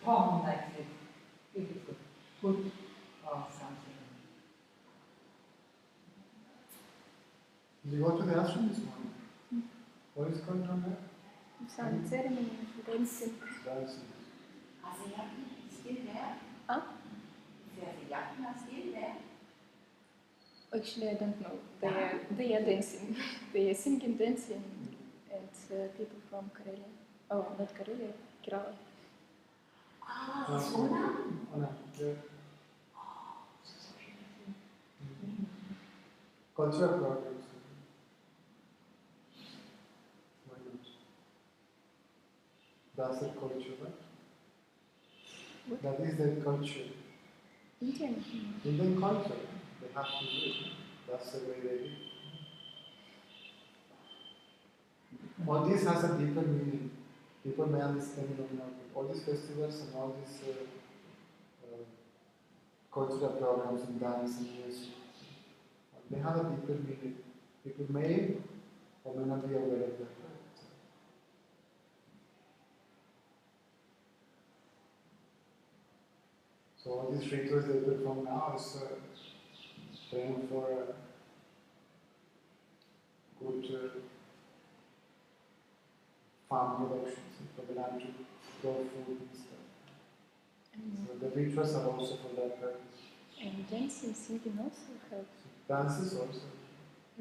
form like this, if it's a food or something. Did you go to the ashram this morning? What is going on there? Some ceremony of dancing. Dancing. Are the yajna still there? Huh? Is the yajna still there? Actually, I don't know. They are dancing. They are singing, dancing, and people from Karelia. Oh, not Karelia, Kerala. Ah, it's Onam? Onam, yeah. Cultural programs. Why not? That's their culture, right? What? That is their culture. Indian culture. They have to do it. That's the way they live. All this has a deeper meaning. People may understand it or not. All these festivals and all these cultural programs and dance and music, they have a deeper meaning. People may or may not be aware of that. So all these rituals they perform now is praying for good farm productions for the land to grow food and stuff. So the rituals are also for that purpose. And dancing, singing also helps. Dances also.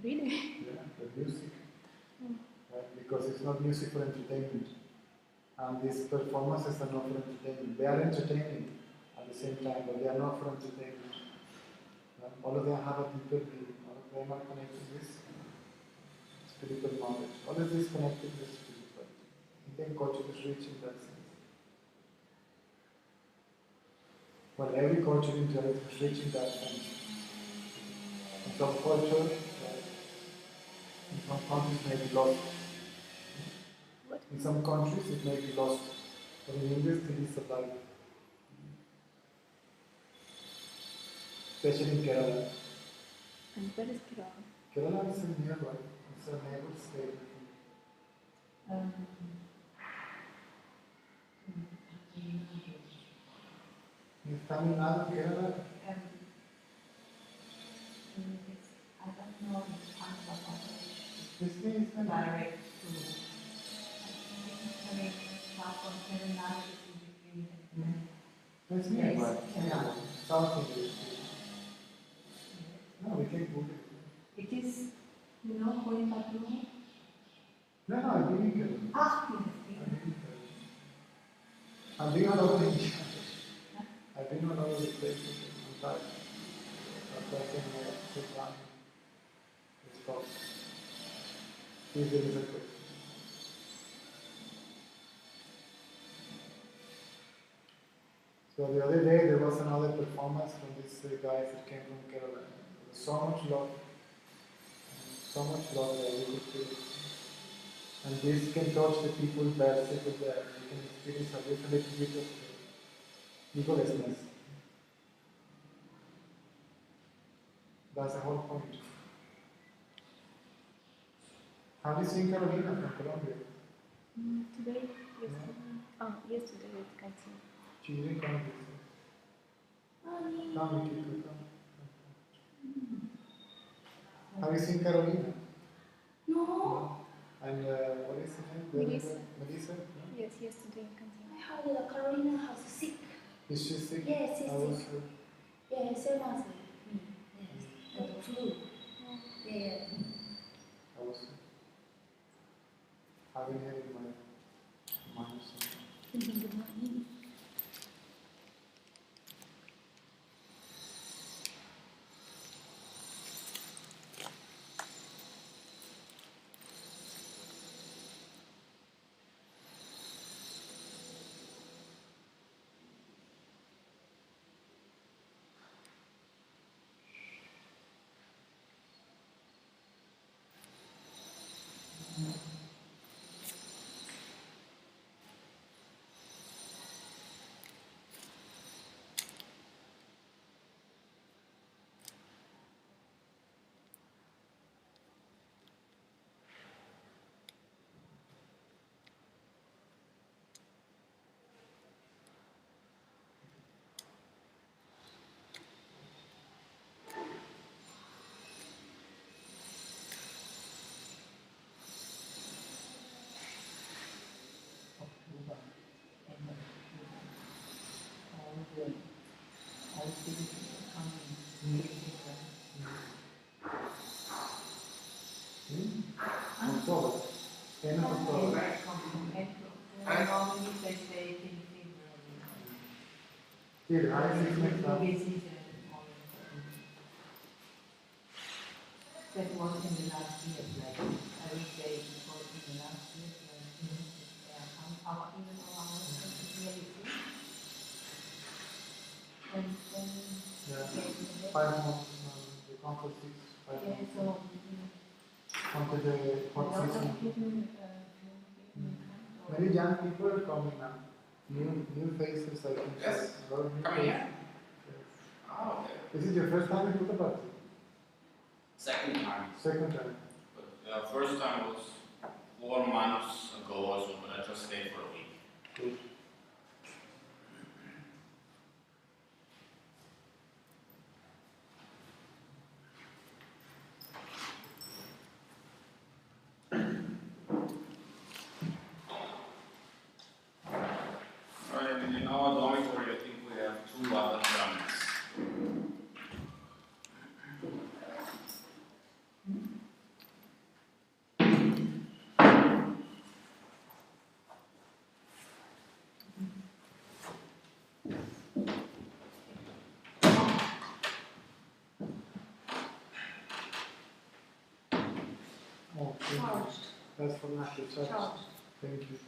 Really? Yeah, the music. Right? Because it's not music for entertainment. And these performances are not for entertainment. They are entertaining at the same time, but they are not for entertainment. All of them have a deeper meaning. All of them are connected with spiritual knowledge. All of this is connected with spiritual. Indian culture is rich in that sense. Well, every culture in India is rich in that sense. In some cultures, in some countries may be lost. In some countries it may be lost, but in India still is alive. Especially in Kerala. And where is Kerala? Kerala is nearby. It's a neighbor state. In Tamil Nadu, Kerala. I don't know This thing is the direct to far from Kerala is between. That's nearby. Kerala. South India. No, we can Google it. It is, you know, Puttaparthy. No, I've been in Kerala. Ah, yes. I've been all over India. I've been all over the places. In fact, I can sit down and talk. If there is a question. So the other day there was another performance from these guys that came from Kerala. There was so much love that we could feel. And this can touch the people that sit there. You can experience a little bit of egolessness. That's the whole point. Have you seen Carolina from Colombia? Today, yesterday. Yesterday it continued. She didn't come with us. Come, Kiko, come. Have you seen Carolina? No. And what is her name? Melissa. Melissa? No? Yes, yesterday it continued. I heard that Carolina has sick. Is she sick? Yes, she's How was sick. her? Yeah, same as me. Yes, the flu. Yeah. How was her? Having her in my mind. Good morning. See, the eyes is next up. That was in the last years, like I would say it was in the last years, like our even our really and then Yeah. 5 more. The comfort 6. 5 yeah, more. so Onto the hot a lot season. of people Many young people are coming now. New faces, I think. Yes. A lot of new Coming here? faces. Yes. Oh, okay. Is it your first time in Puttaparthy? Second time. Second time. But first time was 4 months ago or so, but I just stayed for a week. Good. Right, and in our dormitory, I think we have 2 other Germans. Oh, thank you. charged. That's for Matthew. Charged. Thank you.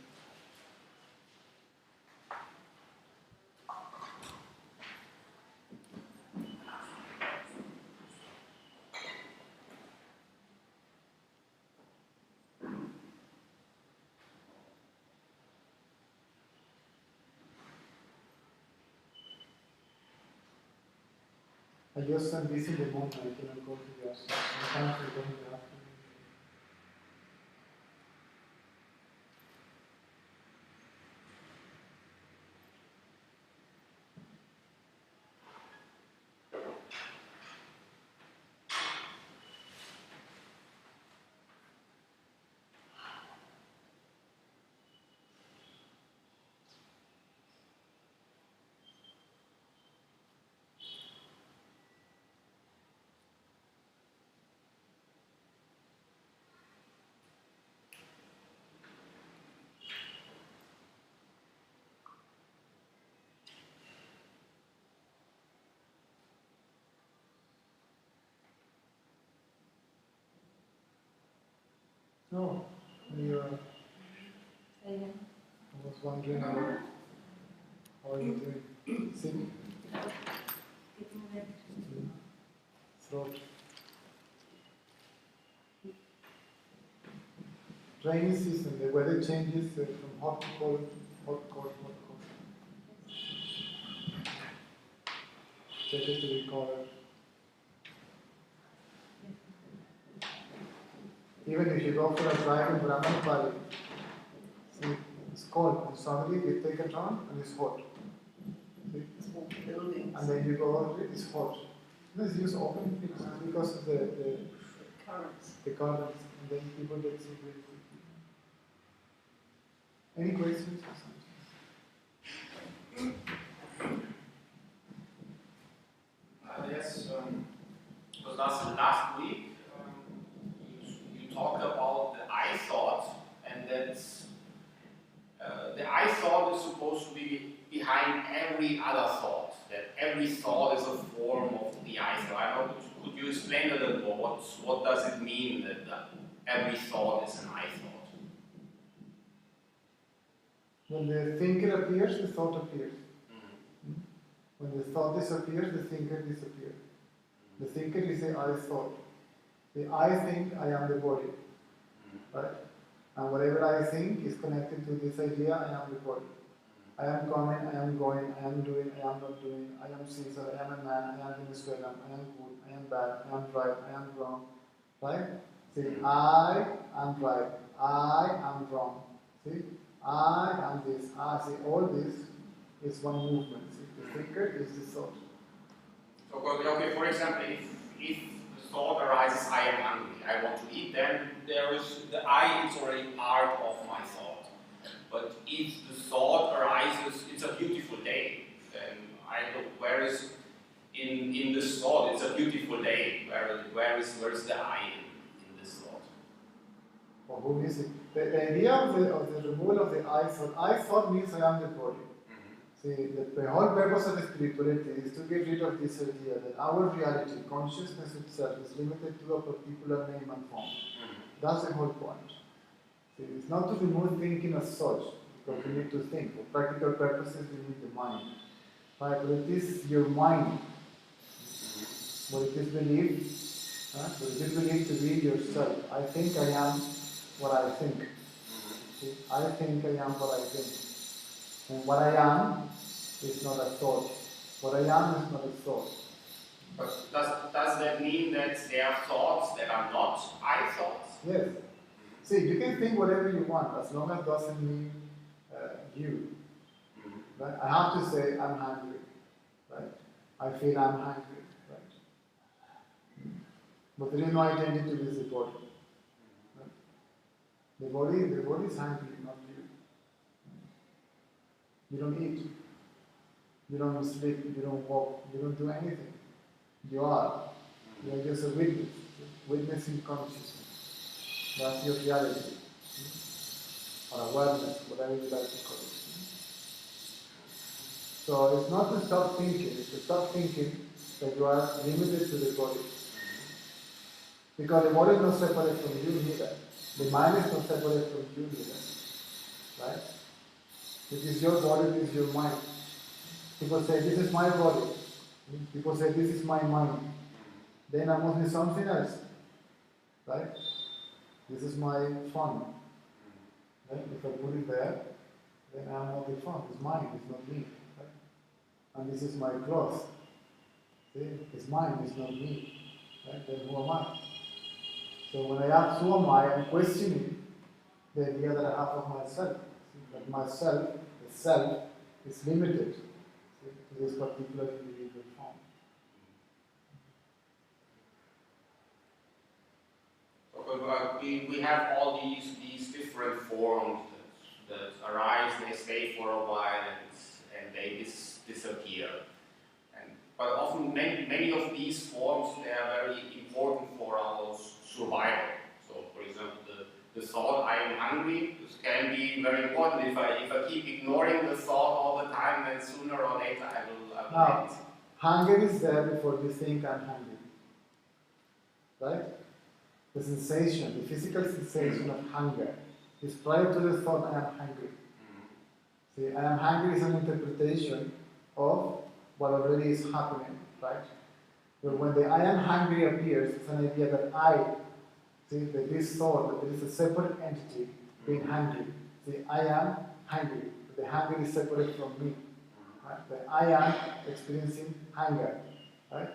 I just am busy in the morning, I cannot go to the afternoon. Sometimes I go in the afternoon. No, you I was wondering how are you doing? Sing? Throat. Rainy season, the weather changes from hot to cold, hot, cold, hot, cold. So just to recall it. Even if you go for a drive in Brahmanapali, see, it's cold, and suddenly you take a turn and it's hot. See? And then you go, it's hot. Let's use open because of the Currents. the currents, and then people get sick very quickly. Any questions? Yes, because last week you talked about the I thought, and that's the I thought is supposed to be behind every other thought. That every thought is a form of the I thought. I don't know, could you explain a little more? What does it mean that every thought is an I thought? When the thinker appears, the thought appears. Mm-hmm. When the thought disappears, the thinker disappears. The thinker is the I thought. The I think I am the body. Right? And whatever I think is connected to this idea, I am the body. I am coming, I am going, I am doing, I am not doing, I am Caesar, I am a man, I am Venezuelan, I am good, I am bad, I am right, I am wrong. Right? See, I am right, I am wrong. See? I am this, I see, all this is one movement. See? The thinker is the thought. So, okay, for example, if the thought arises, I am hungry, I want to eat, then there is the I is already part of my thought. But if the thought arises, it's a beautiful day, then I look, where is in this thought? It's a beautiful day. Where is the I in this thought? For whom is it? The idea of the removal of the I thought means I am the body. Mm-hmm. See, the whole purpose of spirituality is to get rid of this idea that our reality, consciousness itself, is limited to a particular name and form. That's the whole point. See, it's not to remove thinking as such, because we need to think. For practical purposes, we need the mind. Right? But it is your mind. What it is believed, what it is believed to be yourself. I think I am what I think. See, I think I am what I think. And what I am is not a thought. What I am is not a thought. But does that mean that there are thoughts that are not I thoughts? Yes. See, you can think whatever you want as long as it doesn't mean you. Right? I have to say I'm hungry. Right? I feel I'm hungry. Right? But there is no identity with the body. Right? The body is hungry, not you. You don't eat. You don't sleep. You don't walk. You don't do anything. You are. You are just a witness. Witnessing consciousness. That's your reality. Or awareness, whatever you like to call it. So it's not to stop thinking. It's to stop thinking that you are limited to the body. Because the body is not separate from you neither. The mind is not separate from you neither. Right? It is your body, it is your mind. People say, this is my body. People say, this is my mind. Then I must be something else. Right? This is my phone. Right? If I put it there, then I am not the phone. It's mine, it's not me. Right? And this is my clothes. See? It's mine, it's not me. Right? Then who am I? So when I ask who am I, I'm questioning the idea that I have of myself. That myself, the self, is limited to this particular individual form. But we have all these different forms that arise, they stay for a while, and they disappear. But often many of these forms, they are very important for our survival. So, for example, the thought I am hungry, this can be very important. If I keep ignoring the thought all the time, then sooner or later I will Now, hunger is there before you think I'm hungry. Right? The sensation, the physical sensation of hunger is prior to the thought I am hungry. See, I am hungry is an interpretation of what already is happening, right? But when the I am hungry appears, it's an idea that that this thought, that there is a separate entity being hungry. See, I am hungry. The hunger is separate from me. Right? The I am experiencing hunger. Right?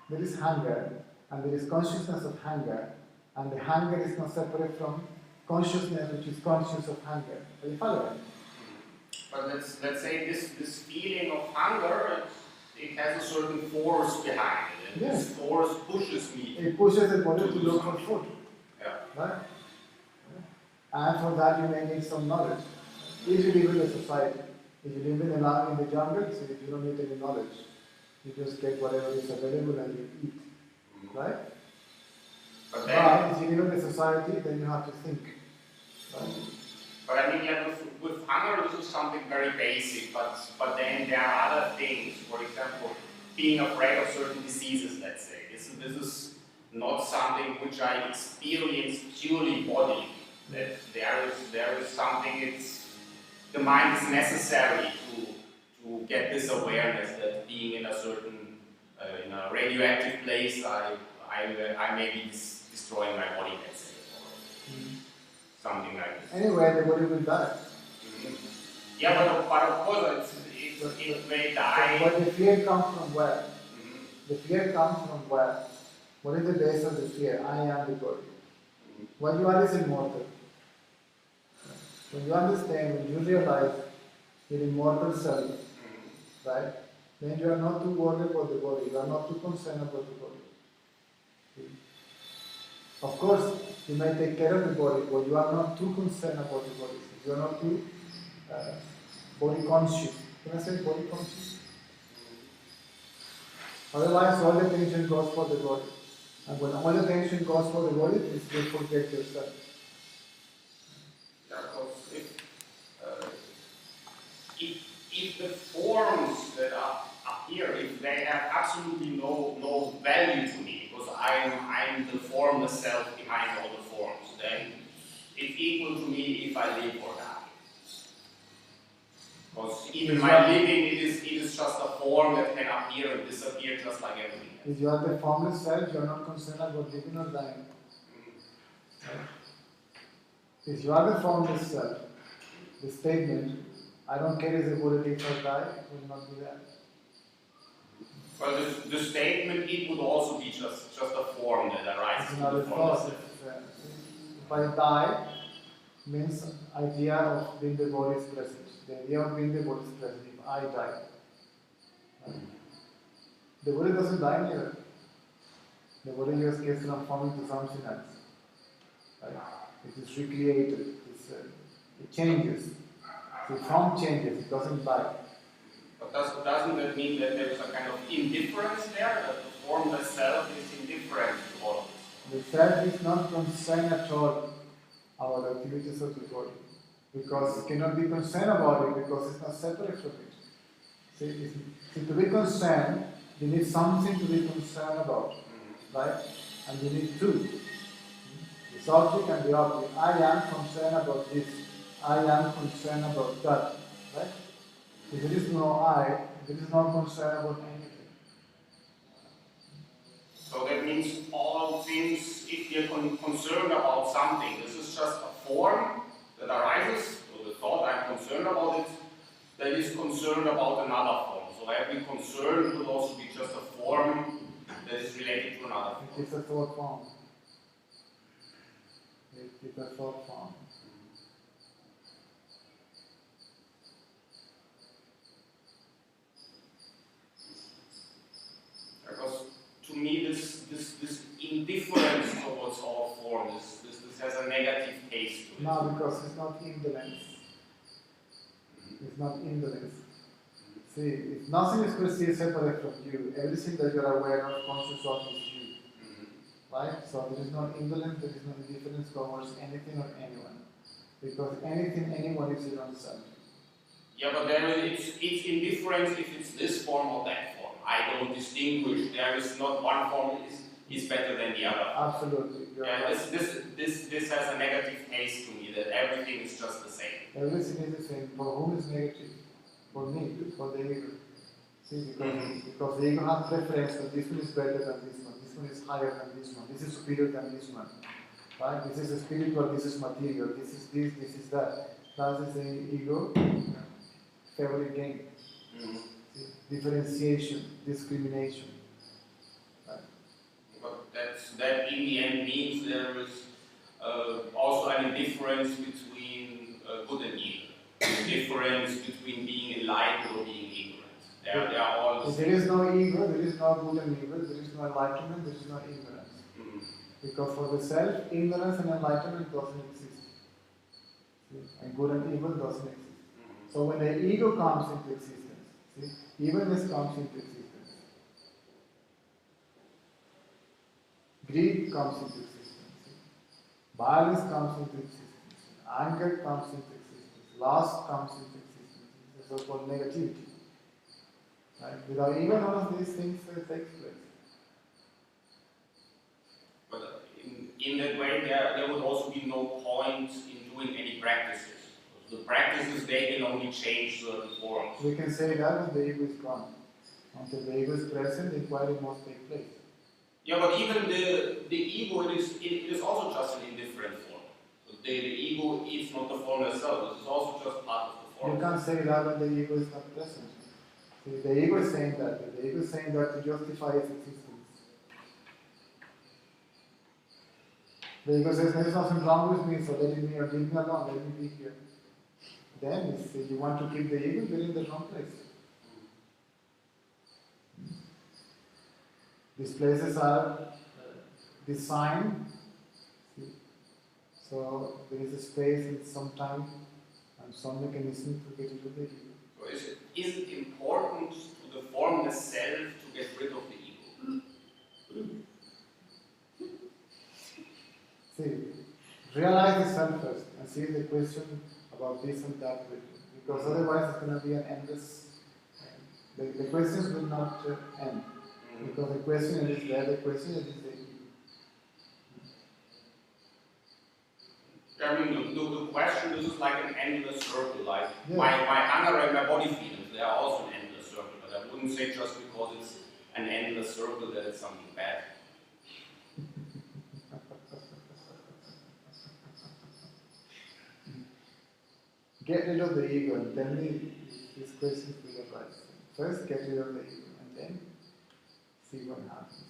There is hunger, and there is consciousness of hunger, and the hunger is not separate from consciousness, which is conscious of hunger. Are you following? But let's say this feeling of hunger, it has a certain force behind it, and Yes. this force pushes me. It pushes the body to look for food. Yeah. Right? And for that you may need some knowledge. If you live in a society, if you live in the jungle, so you don't need any knowledge. You just get whatever is available and you eat. Right? But if you live in a society, then you have to think. Right? But I mean, yeah, with hunger, this is something very basic, but then there are other things. For example, being afraid of certain diseases, let's say. This is not something which I experience purely bodily. That there is something, the mind is necessary to get this awareness that being in a certain, in a radioactive place, I may be destroying my body, let's say. Something like this. Anyway, the body will die. Yeah, but of course it may die. But the fear comes from where? The fear comes from where? What is the base of the fear? I am the body. What you are is immortal. When you understand, when you realize your immortal self, right, then you are not too worried about the body. You are not too concerned about the body. Of course, you may take care of the body, but you are not too concerned about the body. You are not too body conscious. Can I say body conscious? Otherwise, all the attention goes for the body. And when all the attention goes for the body, it's you forget yourself. Yeah, because if the forms that are here, if they have absolutely no value to me, because I'm the formless self behind all the forms, then it's equal to me if I live or die. Because even my living, it is just a form that can appear and disappear just like everything else. If you are the formless self, you are not concerned about living or dying. Right? If you are the formless self, the statement, I don't care if the Buddha lives or die, will not be there. Well, the statement, it would also be just a form that arises It's from not the a formless thought. self. If I die, means idea of being the body is present. The idea of being the body is present. If I die, right? The body doesn't die neither. The body just gets transformed into something else. Right? It is recreated. It changes. The form changes. It doesn't die. But doesn't that mean that there is a kind of indifference there? That the formless self is indifferent to all of this? The self is not concerned at all about the activities of the body. Because it cannot be concerned about it because it's not separate from it. See, to be concerned, you need something to be concerned about. Right? And you need two. The subject and the object. I am concerned about this. I am concerned about that. Right? If there is no I, there is no concern about anything. So that means all things, if you're concerned about something, this is just a form that arises, so the thought I'm concerned about it, that is concerned about another form. So every concern could also be just a form that is related to another form. It is a thought form. It is a thought form. Because to me, this indifference towards all form, this has a negative taste to it. No, because it's not indolence. It's not indolence. See, if nothing is perceived separate from you, everything that you are aware of, conscious of, is you. Right? So there is no indolence, there is no indifference towards anything or anyone. Because anything, anyone is your own self. Yeah, but then it's indifference if it's this form or that form. I don't distinguish. There is not one form is better than the other. Absolutely. Yeah, this has a negative taste to me, that everything is just the same. Everything is the same. For whom is negative? For me, for the ego. See, because the ego has preference that this one is better than this one is higher than this one, this is superior than this one. Right? This is spiritual, this is material, this is this, this is that. That is the ego favorite game. See? Differentiation, discrimination. Right? But that in the end means there is also an indifference between good and evil. The difference between being enlightened or being ignorant. They are all the If same. there is no ego, there is no good and evil, there is no enlightenment, there is no ignorance. Because for the self, ignorance and enlightenment doesn't exist. See? And good and evil doesn't exist. So when the ego comes into existence, see, evilness comes into existence. Greed comes into existence. See? Violence comes into existence. Anger comes into existence. Lust comes into existence. This is so-called negativity. Right? Without ego, none of these things takes place. But in that way, there would also be no point in doing any practices. The practices, they can only change certain forms. We can say that when the ego is gone. Until the ego is present, the inquiry must take place. Yeah, but even the ego, it is also just an indifferent form. So the ego is not the form itself, it is also just part of the form. You can't say that when the ego is not present. See, the ego is saying that. The ego is saying that to justify its existence. The ego says, there is nothing wrong with me, so let me or leave me alone, let me be here. Then, if you want to keep the ego, you're in the wrong place. These places are designed, see, so there is a space and some time and some mechanism to get rid of the ego. So is it important to the formless self to get rid of the ego? See, realize the self first and see the question about this and that. because otherwise it's going to be an endless. The questions will not end, because the question is there, the question is there. I mean, the question is like an endless circle. Like Yeah. my hunger and my body feelings, they are also an endless circle. But I wouldn't say just because it's an endless circle that it's something bad. Get rid of the ego and tell me these questions will arise. First, get rid of the ego and then see what happens.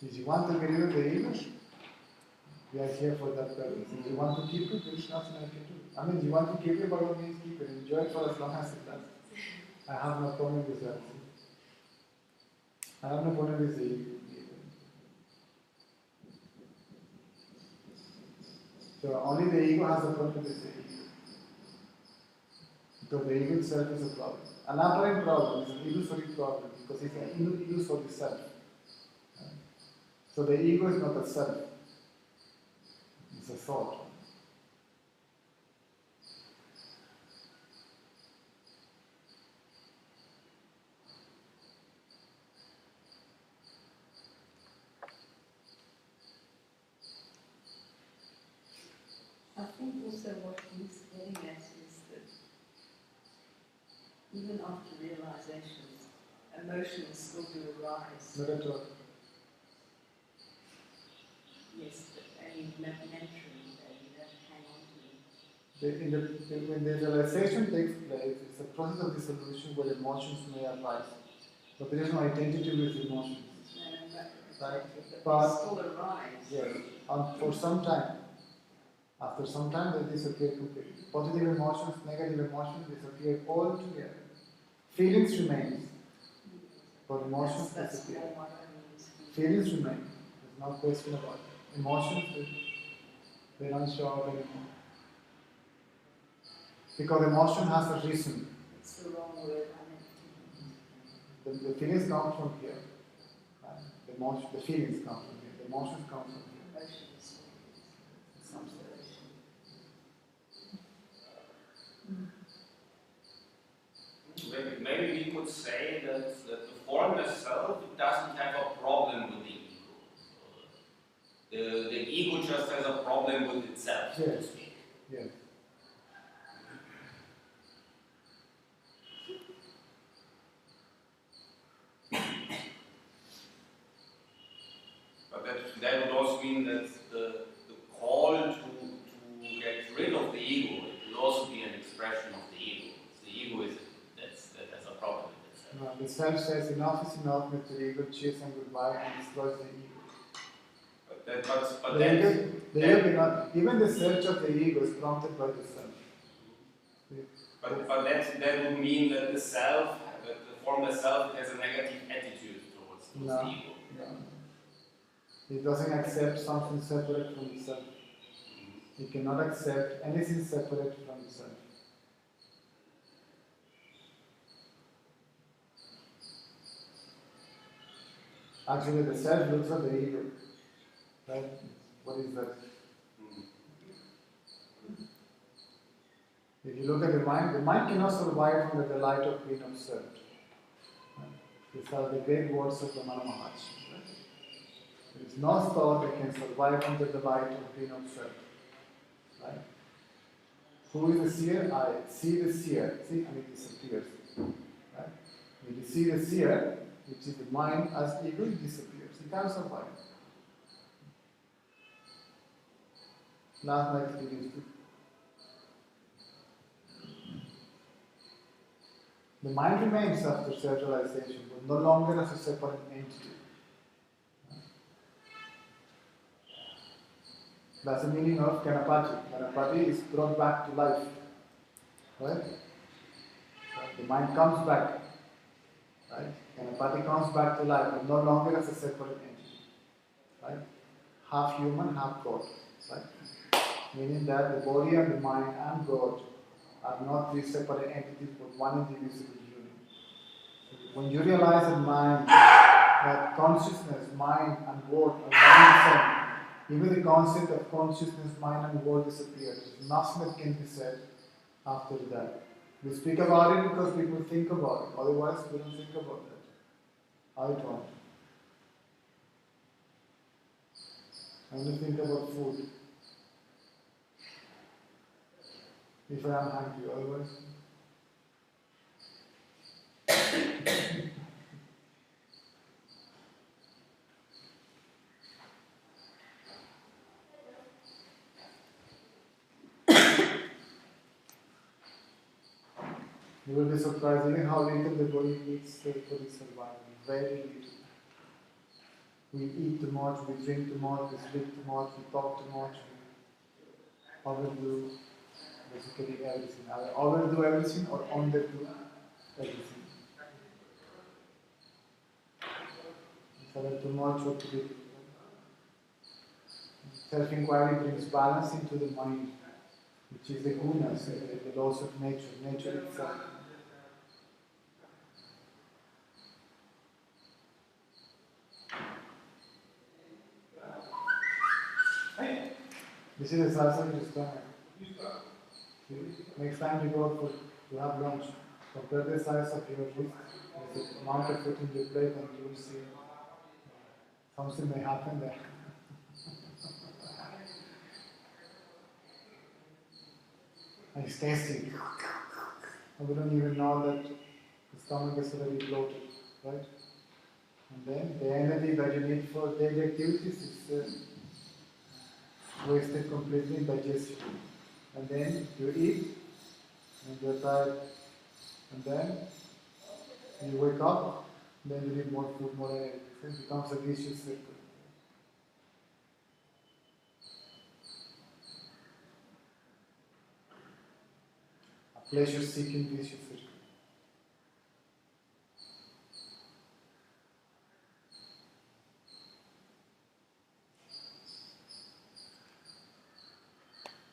If you want to get rid of the ego, we are here for that purpose. If you want to keep it, there is nothing I can do. I mean, you want to keep it, by all means keep it. Enjoy it for as long as it lasts. I have no problem with that. I have no problem with the ego. So only the ego has a problem with the ego. Because the ego itself is a problem. An apparent problem is an illusory problem because it's an illusory self. So the ego is not a self. It's a thought. I think also what he's getting at is that even after realizations, emotions still do arise. Not at all. Yes, but only naturally, you don't hang on to them. When the realization takes place, it's a process of dissolution where emotions may arise. But there is no identity with emotions. Right? But But they still arise. yes, for some time. After some time, they disappear completely. Positive emotions, negative emotions disappear altogether. Feelings remain, but emotions That's disappear. more what I mean. Feelings remain. There's no question about it. Emotions, they don't show up anymore. Because emotion has a reason. It's the wrong word, I meant to. The feelings come from here. Right? The feelings come from here. The emotions come from here. Emotions. Some stage. Maybe we could say that the formless self doesn't have a problem with the ego. The ego just has a problem with itself, so to Yes. speak. Yes. But that would also mean that the call to get rid of the ego, it will also be an expression of the ego. The ego is that has a problem with itself. No, the self says enough is enough, Mr. Ego, cheers and goodbye, and destroys the ego. Even the search of the ego is prompted by the self. But that would mean that the self, that the formless self, has a negative attitude towards the ego. No. It doesn't accept something separate from itself. It cannot accept anything separate from itself. Actually, the self looks at the ego. Right? What is that? If you look at the mind cannot survive from the delight of being observed. These are the great words of the Maharaj. There is no thought that can survive from the delight of being observed. Right? Who is the seer? I see the seer. See, and it disappears. Right? When you see the seer, which is the mind as ego, it disappears. It can't survive. Last night we used to. The mind remains after self-realization, but no longer as a separate entity. That's the meaning of Ganapati. Ganapati is brought back to life. Right? The mind comes back. Right? Ganapati comes back to life, but no longer as a separate entity. Right? Half human, half God. Right? Meaning that the body and the mind and God are not three separate entities but one indivisible unit. When you realize that consciousness, mind and word are one and the same, even the concept of consciousness, mind and word disappears. There's nothing that can be said after that. We speak about it because people think about it, otherwise we don't think about that. I don't. I only think about food. If I am hungry, otherwise. You will be surprised even how little the body needs for its survival. Very little. We eat too much, we drink too much, we sleep too much, we talk too much, we overdo basically everything. Either overdo everything or underdo everything. It's either too much or too little. Self-inquiry brings balance into the mind, which is the gunas, the laws of nature, nature itself. This is the Satsang disclaimer. Next time you go to have lunch, compare the size of your wrist with the amount of food in your plate and you will see something may happen there. And it's tasty. And we don't even know that the stomach is already bloated, right? And then the energy that you need for daily activities is wasted completely in digestion. And then you eat, and you're tired. And then you wake up, and then you need more food, more energy. So it becomes a vicious circle. A pleasure-seeking vicious circle.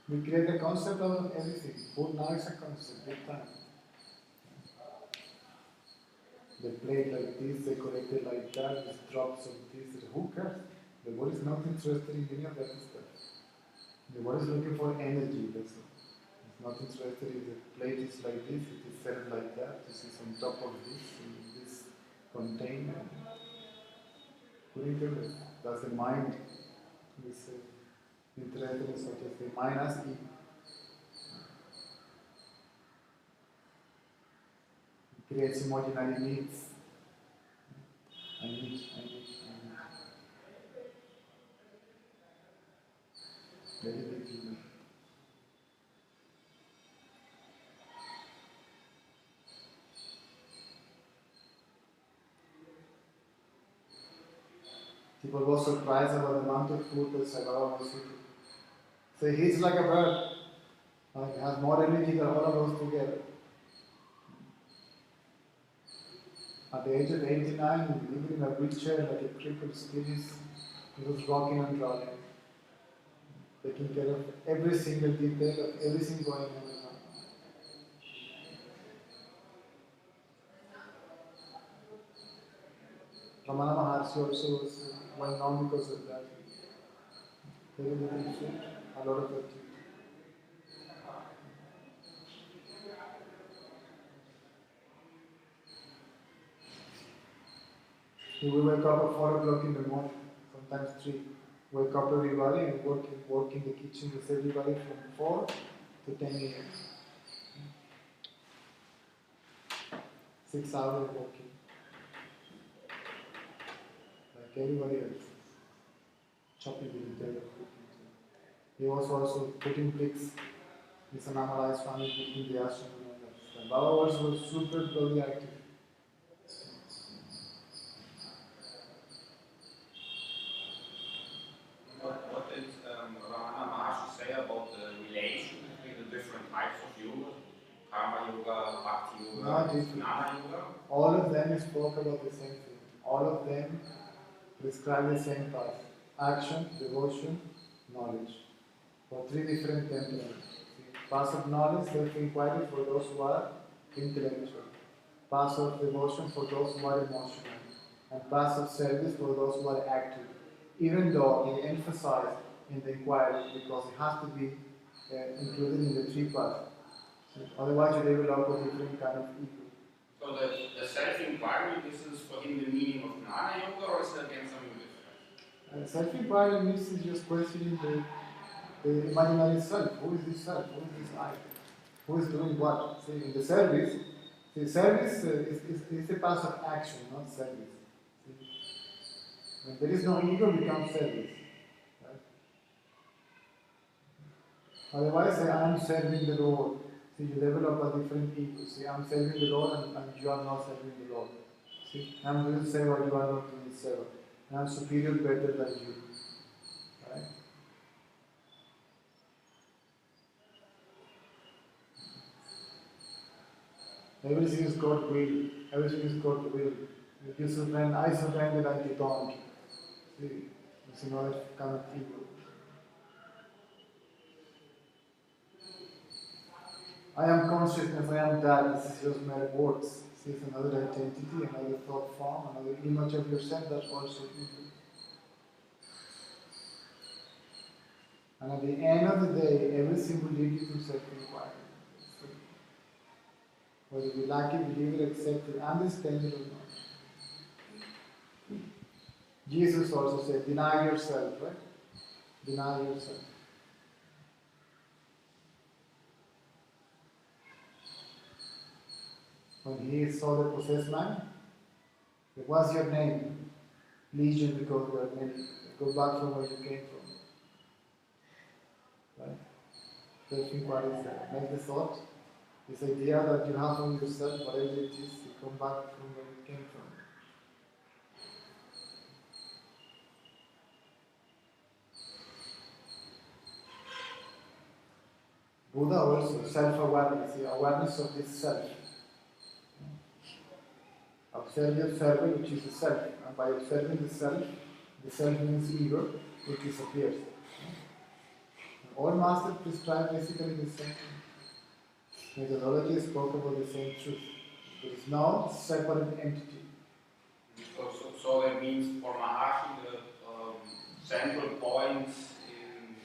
We create a concept out of everything. Food now is a concept, big time. They plate like this, they collected like that, with drops of this. Who cares? The body is not interested in any of that stuff. The body is looking for energy, that's all. It's not interested if the plate is like this, it is served like that, this is on top of this, in this container. Couldn't care less. That's the mind. This interested in such as the mind as it creates imaginary needs. I need. Very little. People were surprised about the amount of food that Saibaba was eating. So he's like a bird. Like has more energy than all of us together. At the age of 89, living in a wheelchair like a crippled still he was rocking and rolling. Taking care of every single detail of everything going on around. Ramana Maharshi also was well known because of that. Very little food, a lot of activity. He will wake up at 4 o'clock in the morning, sometimes 3. Wake up everybody and work in the kitchen with everybody from 4 to 10 a.m. 6 hours working. Like everybody else. Chopping vegetables. He was also putting pigs. It's an analyzed family in the ashram and all that stuff. Baba was super bloody active. What did Ramana Maharshi say about the relation between the different types of yoga? Karma yoga, bhakti yoga, jnana yoga? All of them spoke about the same thing. All of them prescribe the same path. Action, devotion, knowledge. or three different temperaments. Path of knowledge, self-inquiry for those who are intellectual. Path of devotion for those who are emotional. And path of service for those who are active. Even though he emphasized in the inquiry because it has to be included in the three paths. Otherwise, you develop a different kind of ego. So the self-inquiry, this is for him the meaning of Jnana Yoga, or is that again something different? Self-inquiry means is just questioning the imaginary self. Who is this self? Who is this I? Who is doing what? See, in the service is a path of action, not service. See? When there is no ego, becomes service. Right? Otherwise, say, I am serving the Lord. See, you develop a different ego. See, I am serving the Lord and you are not serving the Lord. See, I am doing seva, you are not doing seva. I am superior, better than you. Right? Everything is God's will. Everything is God's will. If you surrender, I surrender and you don't. See, it's another kind of ego. I am consciousness, I am that. This is just mere words. See, it's another identity, another thought form, another image of yourself that's also ego. And at the end of the day, everything will lead you to self-inquiry. Whether you like it, believe it, accept it, understand it or not. Jesus also said, deny yourself, right? Deny yourself. When he saw the possessed man, what's your name? Legion, because there are many. Go back from where you came from. Right? Self-inquiry is there. Make the thought. This idea that you have on yourself, whatever it is, you come back from where it came from. Buddha also, self-awareness, the awareness of this self. Observe the observer, which is the self. And by observing the self means ego, it disappears. All masters prescribe basically the same thing. Methodology spoke about the same truth. There is no separate entity. So that means for Maharshi, the central points in,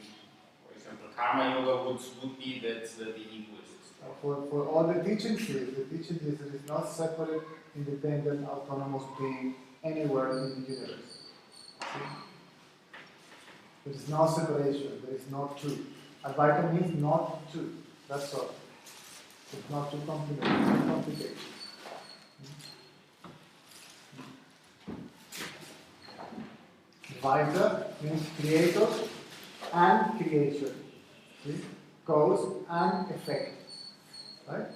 for example, Karma Yoga would be that the ego exists. For all the teachings there is no separate, independent, autonomous being anywhere in the universe. See? There is no separation, there is no truth. Advaita means not truth, that's all. It's not too complicated. Advaita means creator and creation. See? Cause and effect. Right?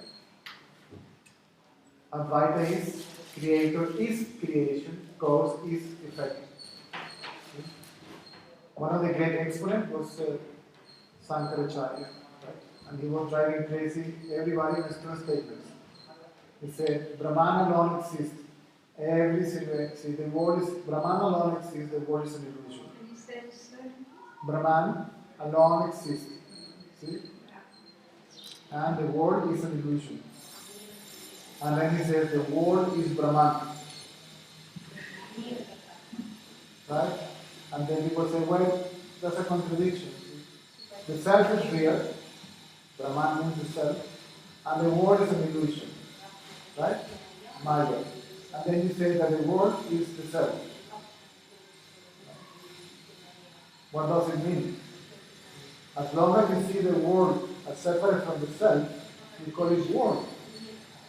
Advaita is creator is creation, cause is effect. See? One of the great exponents was Sankaracharya, right? And he was driving crazy everybody with two statements. He said, Brahman alone exists. Every situation, see, the world is, Brahman alone exists, the world is an illusion. Brahman alone exists. See? And the world is an illusion. And then he says, the world is Brahman. Right? And then people say, well, that's a contradiction. See? The self is real. Brahman means the self. And the world is an illusion. Right? Maya. And then you say that the world is the self. What does it mean? As long as you see the world as separate from the self, you call it world.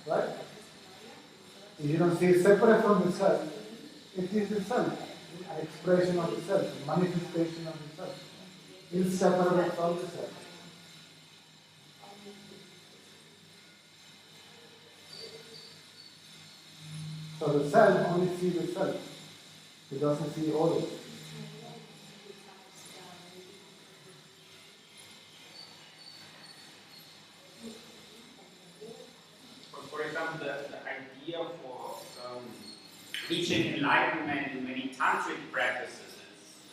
Right? If you don't see it separate from the self, it is the self. An expression of the self, a manifestation of the self. Inseparable from the self. So the self only sees the self. It doesn't see others. For example, the idea for reaching enlightenment in many tantric practices,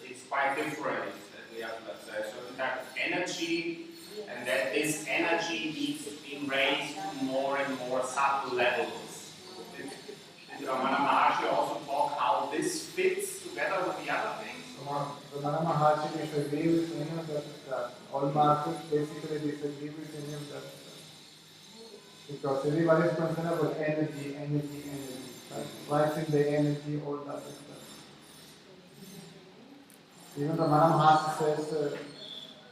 it's quite different. That we have, let's say, a certain type of energy, and that this energy needs to be raised to more and more subtle levels. Did Ramana Maharshi also talk how this fits together with the other things? Ramana Maharshi disagrees with any of that. All masters basically disagree with any of that. Because everybody is concerned about energy. Right? Rising the energy, all that stuff. Even Ramana Maharshi says,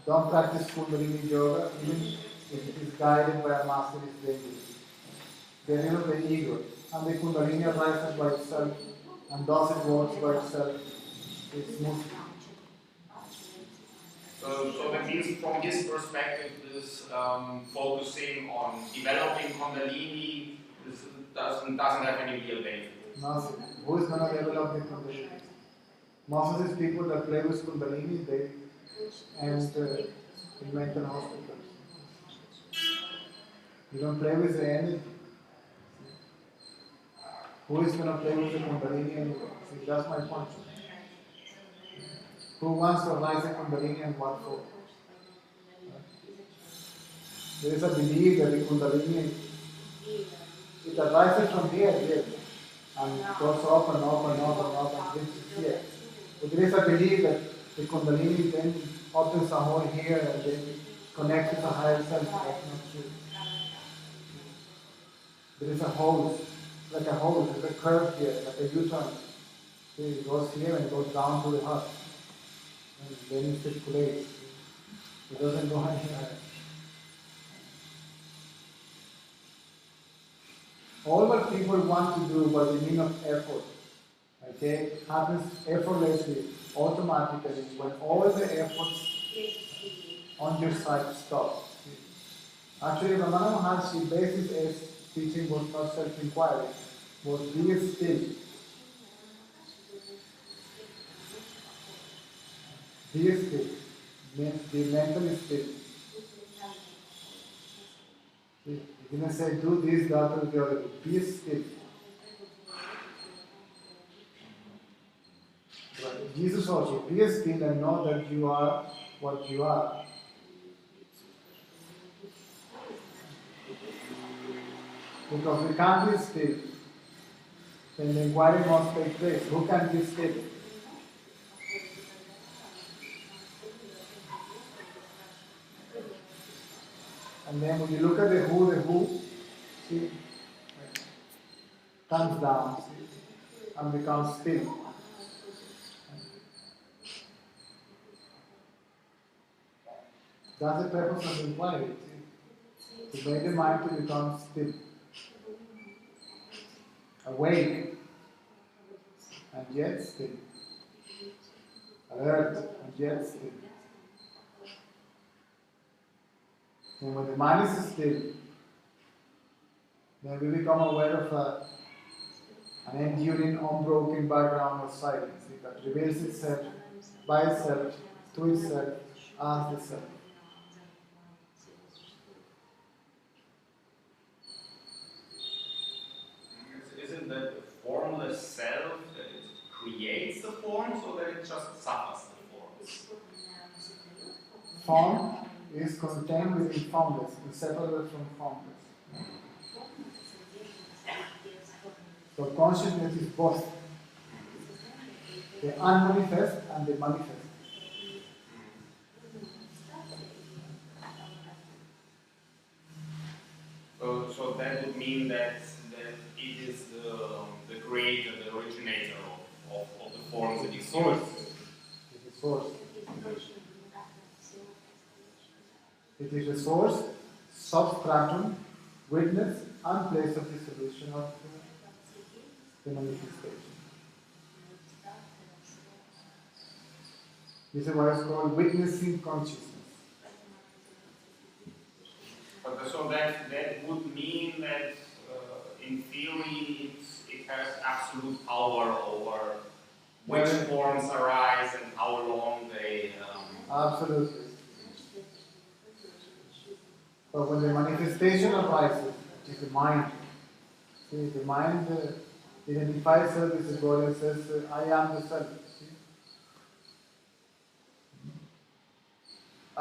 don't practice Kundalini Yoga, even if it is guided by a master, is dangerous. There is the ego, and the Kundalini arises by itself, and thus it works by itself. It's smooth. So that means from his perspective, this focusing on developing Kundalini doesn't have any real benefit. Nothing. Who is going to develop the Kundalini? Most of these people that play with Kundalini, they end in mental hospitals. You don't play with the energy. Who is going to play with the Kundalini anyway? See, that's my point. Who wants to rise the Kundalini and what for? There is a belief that the Kundalini, it arises from here, yes, and goes up and up and up and up and reaches here. But there is a belief that the Kundalini then opens a hole here and then connects with a higher self. That's not true. There is a hole, like a hole, there's a curve here, like a U-turn. It goes here and goes down to the heart. And then it circulates. It doesn't go anywhere. All what people want to do by the means of effort, okay, happens effortlessly, automatically, when all the efforts on your side stop. Actually, Ramana Maharshi basis his teaching was not self-inquiry, was be still. Be still means be mentally still. You're going to say, do this, that, or the other. Be still. But Jesus also, be still and know that you are what you are. Because we can't be still. Then the inquiry must take place. Who can be still? And then when you look at the who, see, comes down, see, and becomes still. That's the purpose of the inquiry, see, to make the mind to become still, awake, and yet still, alert, and yet still. And when the mind is still, then we become aware of an enduring, unbroken background of silence that reveals itself by itself, to itself, as the self. Isn't that the formless self that it creates the forms, or that it just suffers the forms? Form is contained within formless, inseparable from formless. So consciousness is both the unmanifest and the manifest. So that would mean that it is the creator, the originator of the forms that exist. It is the source. It is the source, substratum, witness, and place of dissolution of the manifestation. This is what is called witnessing consciousness. So that would mean that in theory it has absolute power over which forms arise and how long they... Absolutely. But when the manifestation arises, which is the mind, see, the mind identifies self as a God and says, I am the self. See?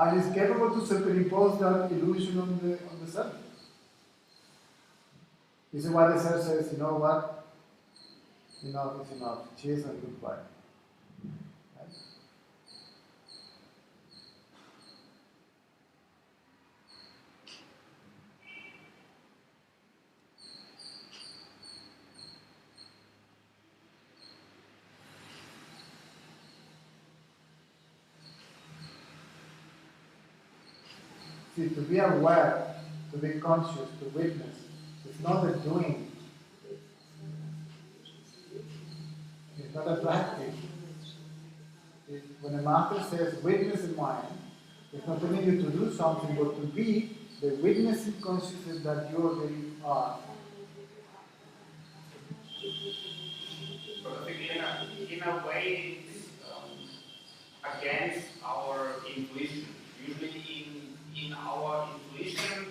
and is capable to superimpose that illusion on the self. This is why the self says, you know what? Enough is enough. Cheers and goodbye. Right? See, to be aware, to be conscious, to witness, it's not a doing. It's not a practice. When a master says witness in mind, it's not telling you to do something, but to be the witnessing consciousness that you already are. But I think in a way it's against our intuition. Usually in our intuition,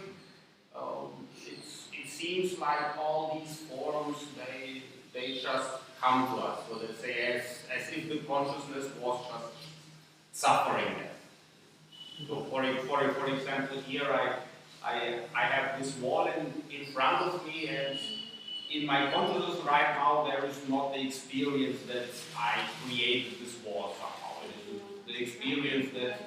it seems like all these forms, they just come to us. So let's say as if the consciousness was just suffering there. So for example, here I have this wall in front of me, and in my consciousness right now there is not the experience that I created this wall somehow. It is the experience that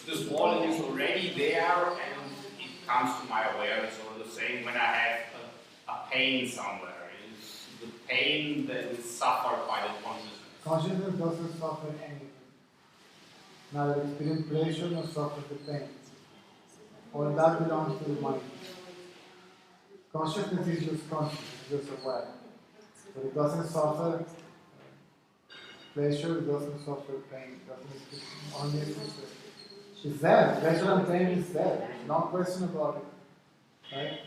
this wall is already there and it comes to my awareness. Or the same when I have a pain somewhere. It's the pain that is suffered by the consciousness. Consciousness doesn't suffer anything. Neither experience pleasure nor suffer the pain. All that belongs to the mind. Consciousness is just conscious, it's just aware. But it doesn't suffer pleasure, it doesn't suffer pain, it doesn't only exist. It's there, pleasure and pain is there, there's no question about it. Right?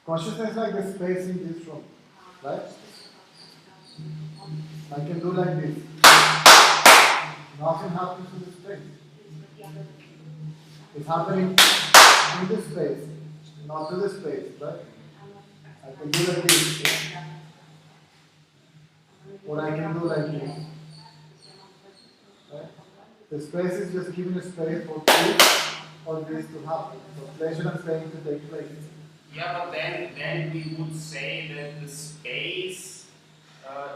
Consciousness is like the space in this room. Right? I can do like this. Nothing happens to the space. It's happening in the space, not to the space, right? I can do like this, or I can do like this. Right? The space is just giving a space for this or this to happen, for pleasure and pain to take place. Yeah, but then we would say that the space,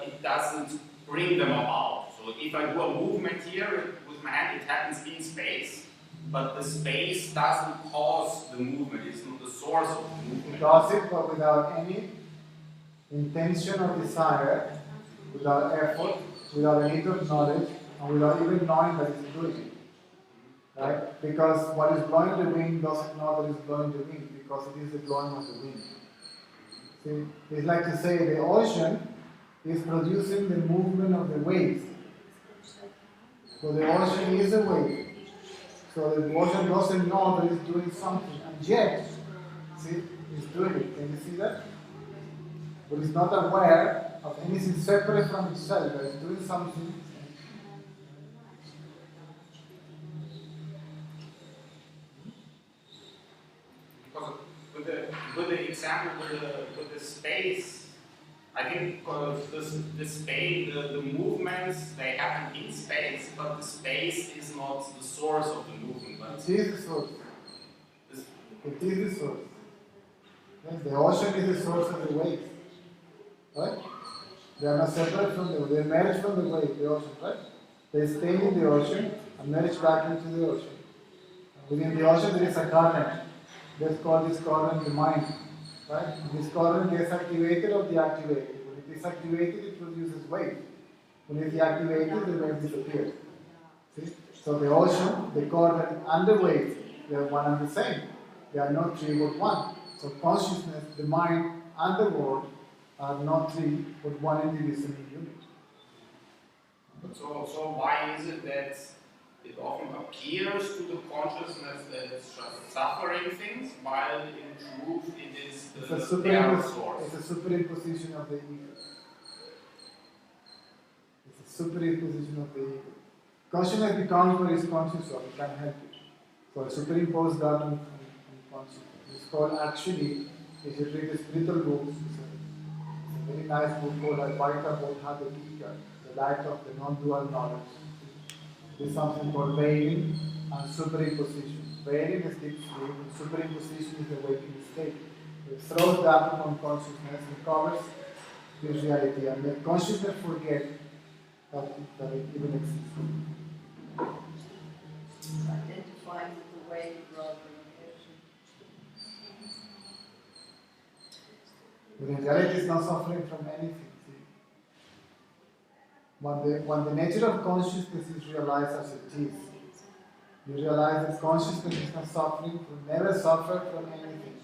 it doesn't bring them about. So if I do a movement here with my hand, it happens in space, but the space doesn't cause the movement, it's not the source of the movement. It does it, but without any intention or desire, without effort, without a need of knowledge, and without even knowing that it's doing it. Right? Because what is blowing the wind doesn't know that it's blowing the wind, because it is the blowing of the wind. See, it's like to say the ocean is producing the movement of the waves. So the ocean is a wave. So the ocean doesn't know that it's doing something, and yet, see, it's doing it. Can you see that? But it's not aware of anything separate from itself, that it's doing something. Because with the example with the space, I think the space, the movements, they happen in space, but the space is not the source of the movement. But it is the source. It is the source. Yes, the ocean is the source of the waves. Right? They are not separate from the wave. They emerge from the wave, the ocean, right? They stay in the ocean and merge back into the ocean. And within the ocean there is a current. Let's call this current the mind. Right? And this current gets activated or deactivated. When it is activated, it produces wave. When it is deactivated, the wave disappears. See? So the ocean, the current, and the wave, they are one and the same. They are not three but one. So consciousness, the mind, and the world are not three but one indivisible unit. so why is it that it often appears to the consciousness that it's just suffering things, while in truth it is their source? It's a superimposition of the ego. It's a superimposition of the ego. Consciousness becomes what it's conscious of, it can't help it. So superimpose that on consciousness. It's called, actually, if you read the spiritual books, it's a very nice book called Advaita Bodhadika, the light of the non-dual knowledge. There's something called veiling and superimposition. Veiling is deep sleep, and superimposition is the waking state. It throws that upon consciousness and covers this reality, and the consciousness forget that it even exists. Identifying with the way rather than action. But in reality, it's not suffering from anything. See? When the nature of consciousness is realized as it is, you realize that consciousness is not suffering, it will never suffer from anything.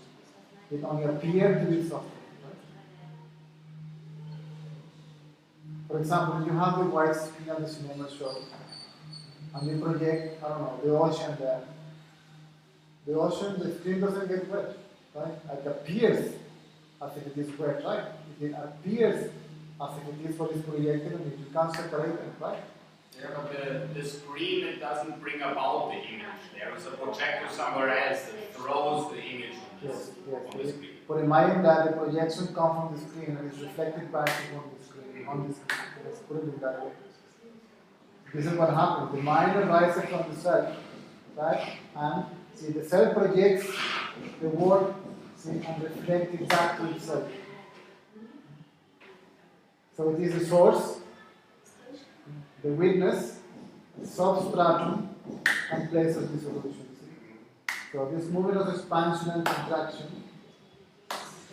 It only appears to be suffering. Right? For example, you have the white screen of the cinema show, and you project, I don't know, the ocean there. The ocean, the screen doesn't get wet, right? It appears as if it is wet, right? It appears as if it is what is projected on it. You can't separate them, right? Yeah, but the screen, it doesn't bring about the image. There is a projector somewhere else that throws the image on the screen. But imagine that the projection comes from the screen and is reflected back on the screen. Let's put it in that way. This is what happens. The mind arises from the self, right? And see, the self projects the world, see, and reflects it back to itself. So it is the source, the witness, the substratum, and place of dissolution. So this movement of expansion and contraction.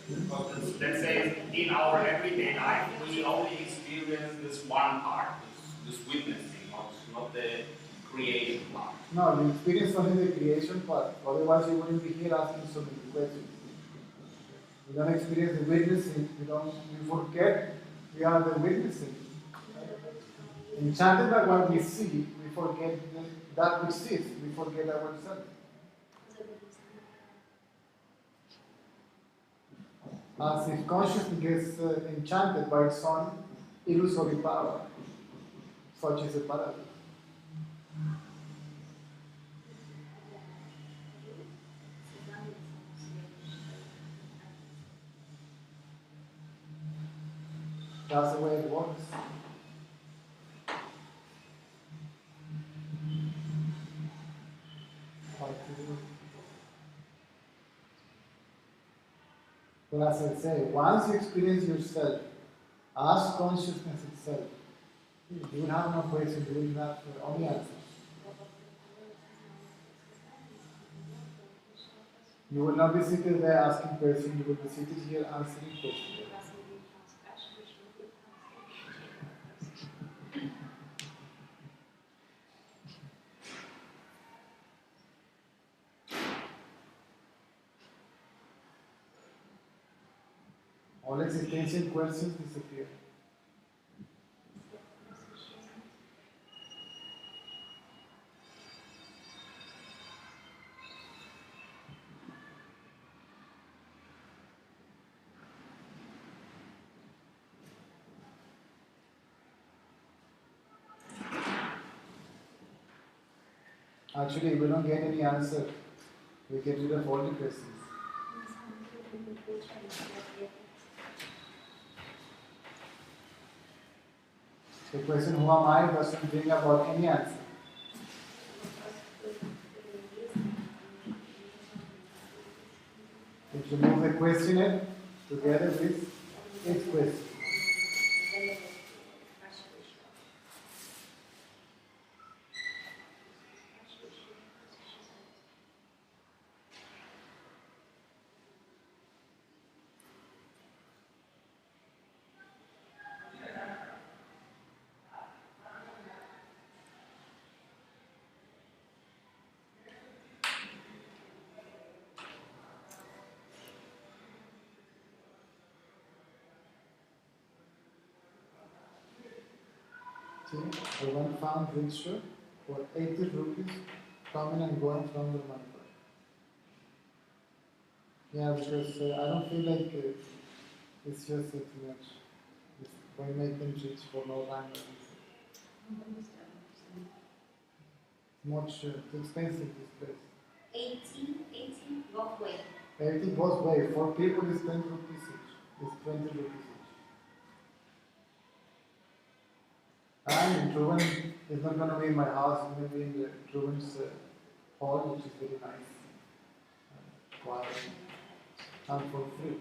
Let's say in our everyday life, we only experience this one part, this witnessing, not the creation part. No, you experience only the creation part. Otherwise, you wouldn't be here asking so many questions. You don't experience the witnessing. You forget we are the witnessing. Enchanted by what we see, we forget that which sees. We forget ourselves. As if consciousness gets enchanted by its own illusory power. Such is a paradox. That's the way it works. But as I say, once you experience yourself as consciousness itself, you will have no question, you will have only answers. You will not be seated there asking questions, you will be seated here answering questions. All existential questions disappear. Actually, we don't get any answer. We get rid of all the questions. The question, who am I, doesn't bring about any answer. If you move the questionnaire together with its question. See, I once found rickshaw for 80 rupees coming and going from the market. Yeah, because I don't feel like it's just too much. Why make them rich for no rhyme or anything? Much too expensive this place. 80 both way. 80 both way. For people it's 10 rupees each. It's 20 rupees each. And in Truman, It's not going to be in my house, it's going to be in the children's hall, which is very nice, quiet, and for free.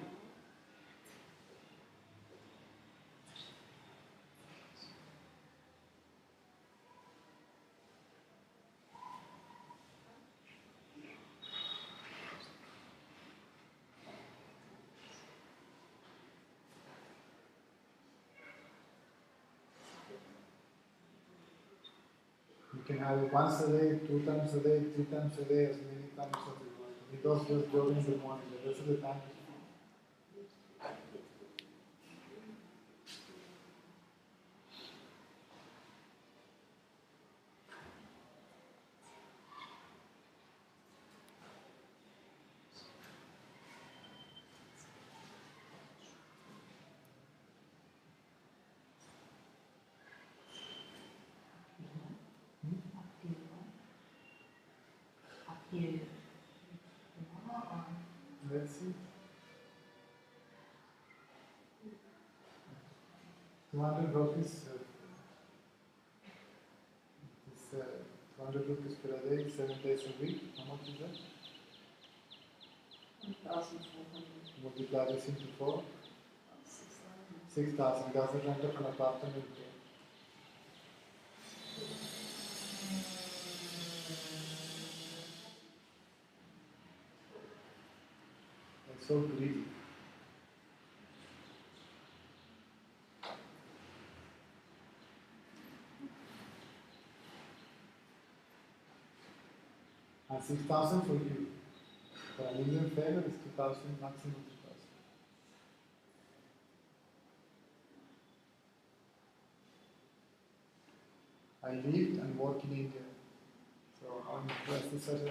You can have it once a day, 2 times a day, 3 times a day, as many times as you want. It does just during the morning, the rest of the time is fine. Up here. Let's see. 200 rupees. It's 200 rupees per day, 7 days a week. How much is that? 1,400. Multiply this into 4. 6,000. 6,000. That's the rent of an apartment. That's so greedy. And 6,000 for you. For an Indian favor is 2,000, maximum 2,000. I lived and worked in India. So I'm impressed. This is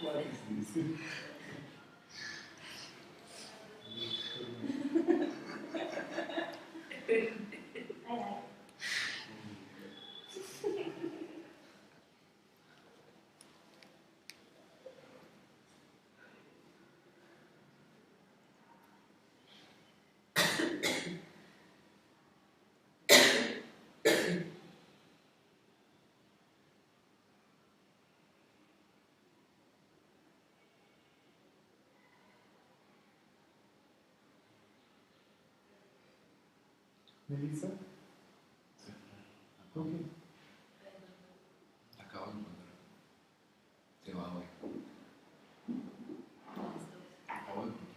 what is this? I like. Melissa? Okay. Acabo de encontrar. Se va hoy. Acabo de encontrar.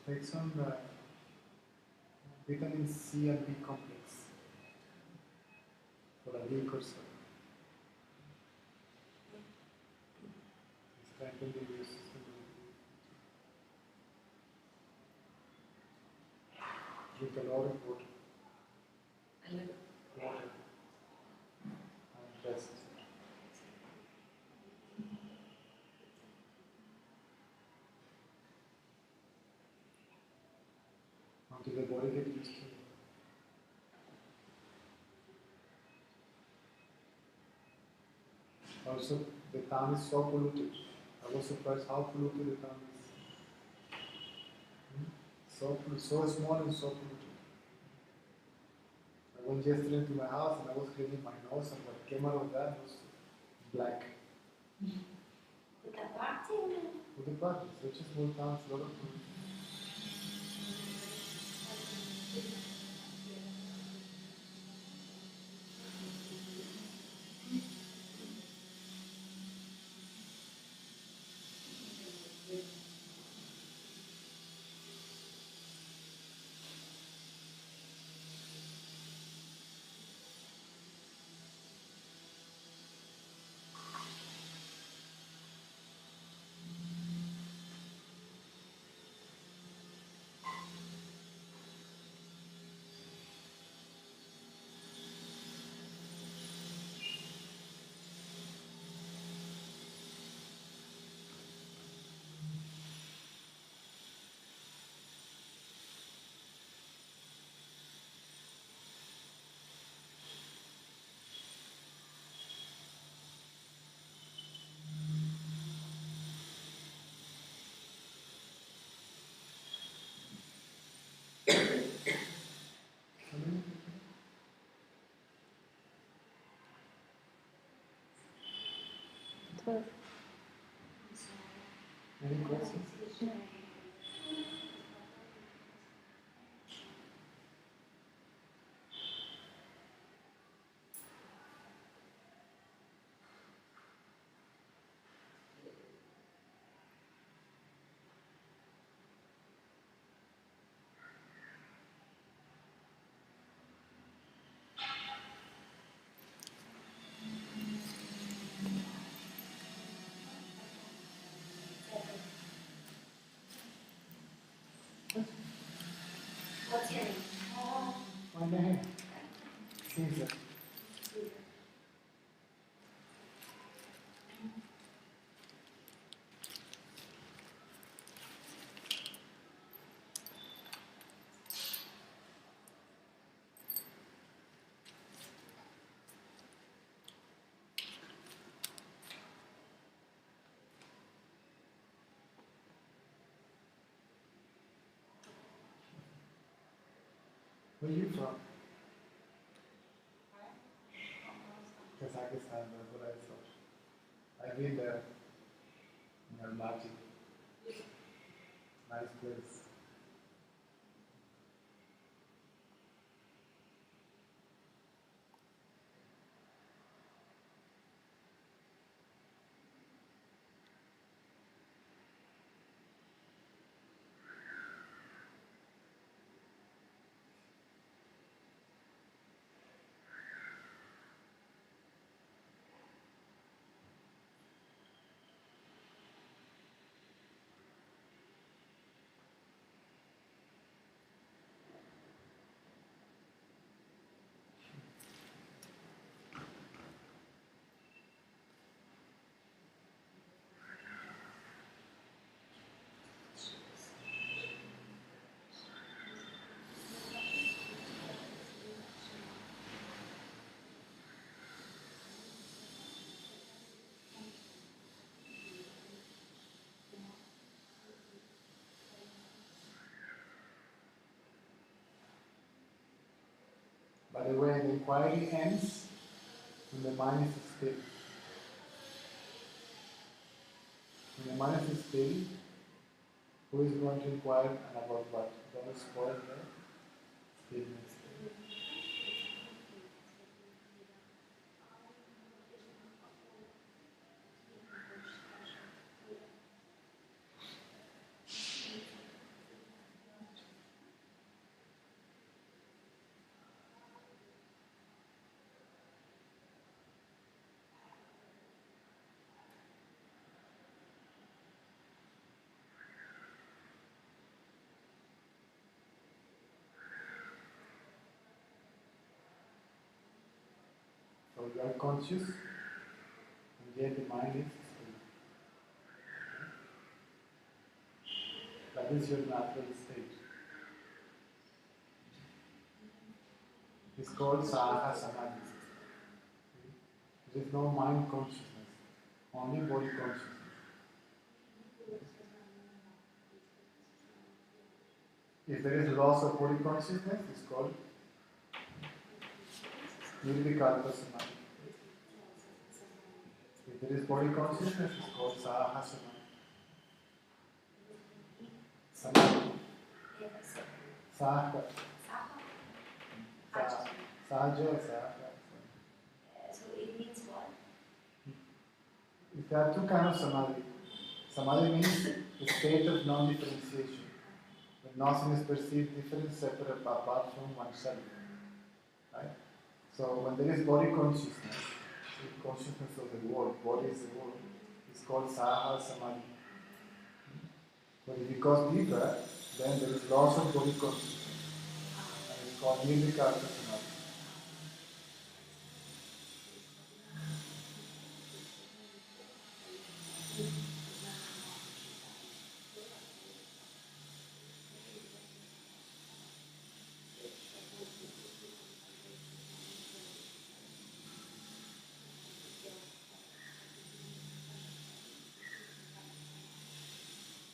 Take some vitamin C and B complex for a week or so. Strengthen the immune system. Drink a lot of water. Water. And rest. Until the body gets used to it. Also, the town is so polluted. I was surprised how polluted the town is. So small and so polluted. I went yesterday to my house and I was cleaning my nose, and what came out of that was black. Puttaparthy. Puttaparthy, such a small town, a lot of pollution. Any questions? What's your name? My name? Caesar. Where are you from? Kazakhstan, that's what I thought. I've been there. In Almaty. Nice place. By the way, the inquiry ends when the mind is still. When the mind is still, who is going to inquire and about what? Don't spoil the stillness. So you are conscious, and yet the mind is still. That is your natural state. It's called Saha Samadhi. There is no mind consciousness, only body consciousness. If there is loss of body consciousness, it's called Nirvikalpa Samadhi. If there is body consciousness, it's called Saha Samadhi. Samadhi. Saha. Sahaja or Sahaja. So it means what? There are two kinds of samadhi. Samadhi means the state of non-differentiation, when nothing is perceived different, separate, apart from oneself. Right? So when there is body consciousness, the consciousness of the world, body is the world, it's called Saha Samadhi. But if it goes deeper, then there is loss of body consciousness, and it's called Nirvikalpa Samadhi.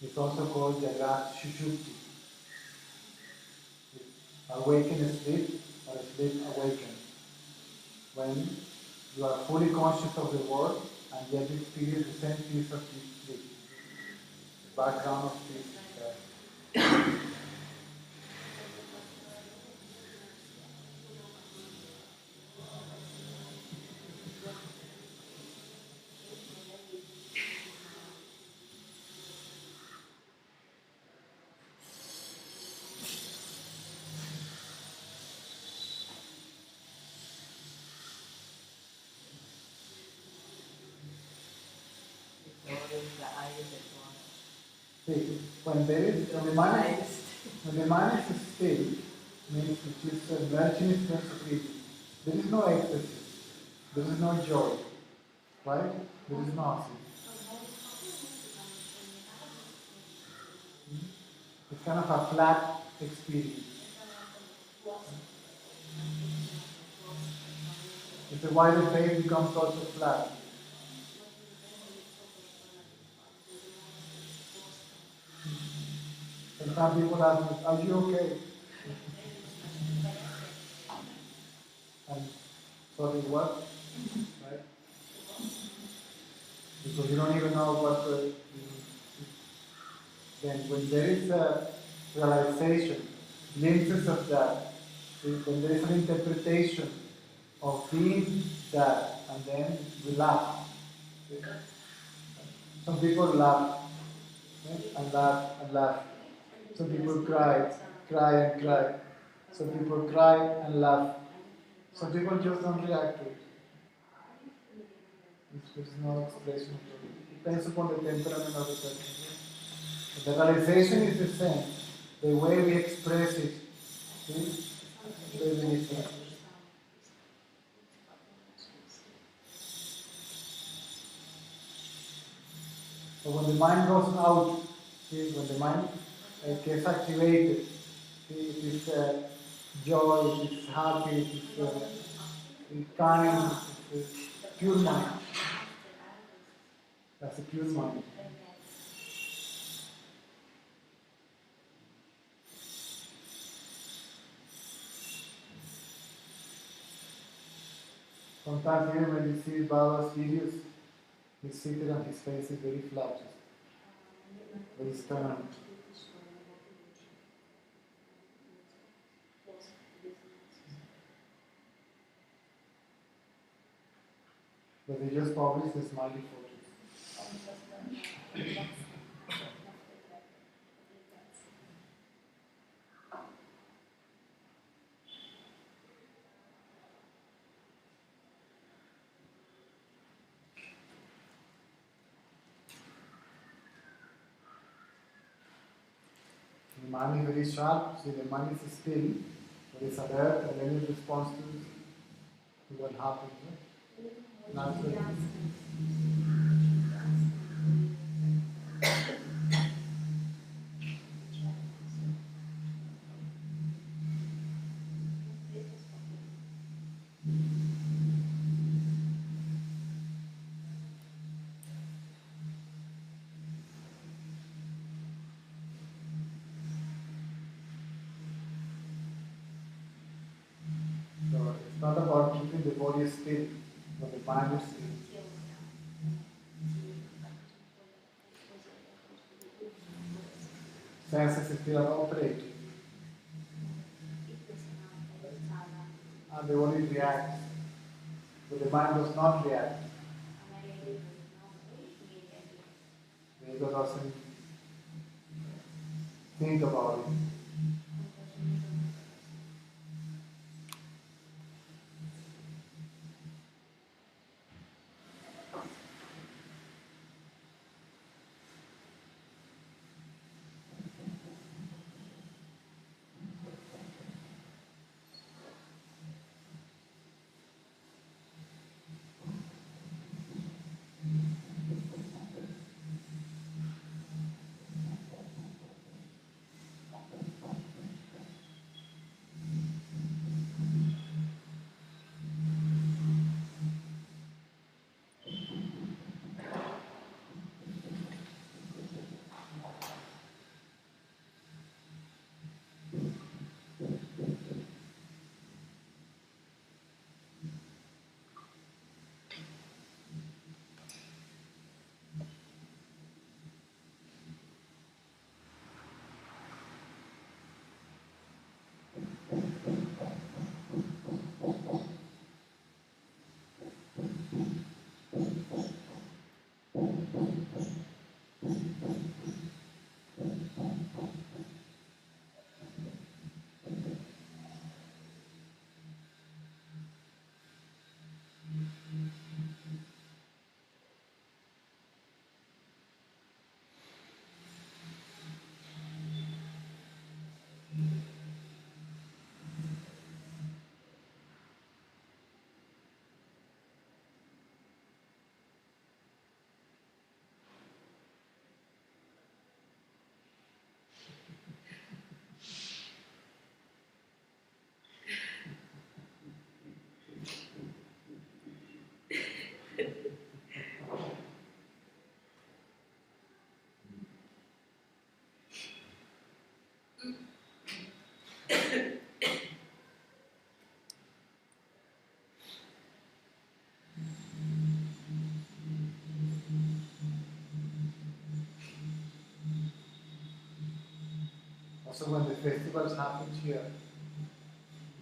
It's also called Jagrat Shushupti. Awaken asleep or asleep awaken. When you are fully conscious of the world and yet you experience the same piece of deep sleep. The background of sleep is there. It's always the eyes that want. See, when the mind is still, means which is merging its sensibility, there is no ecstasy, there is no joy, right? There is nothing. It's kind of a flat experience. It's a wider face becomes also flat. Sometimes people ask me, are you okay? And sorry, what? Right? Because you don't even know what then when there is a realization, glimpses of that, when there is an interpretation of being that, and then we laugh. Some people laugh, right? And laugh and laugh. Some people cry, cry and cry. Some people cry and laugh. Some people just don't react to it. There's no expression to it. It depends upon the temperament of the person. The realization is the same. The way we express it is very different. So when the mind goes out, see, when the mind gets activated, see, it is joy, it is happy, it is kind, it is pure mind. That's a pure mind. Sometimes even when you see Baba's videos, he's seated and his face is very flat, very stern. But they just publish the smiley photos. The mind is very sharp, see the mind is still, but it's alert and then it responds to what happens. Naturally. So it's not about keeping the body still, but the mind is still. Senses still operate. and they only react. So the mind does not react. The ego doesn't think about it. Also, when the festivals happen here,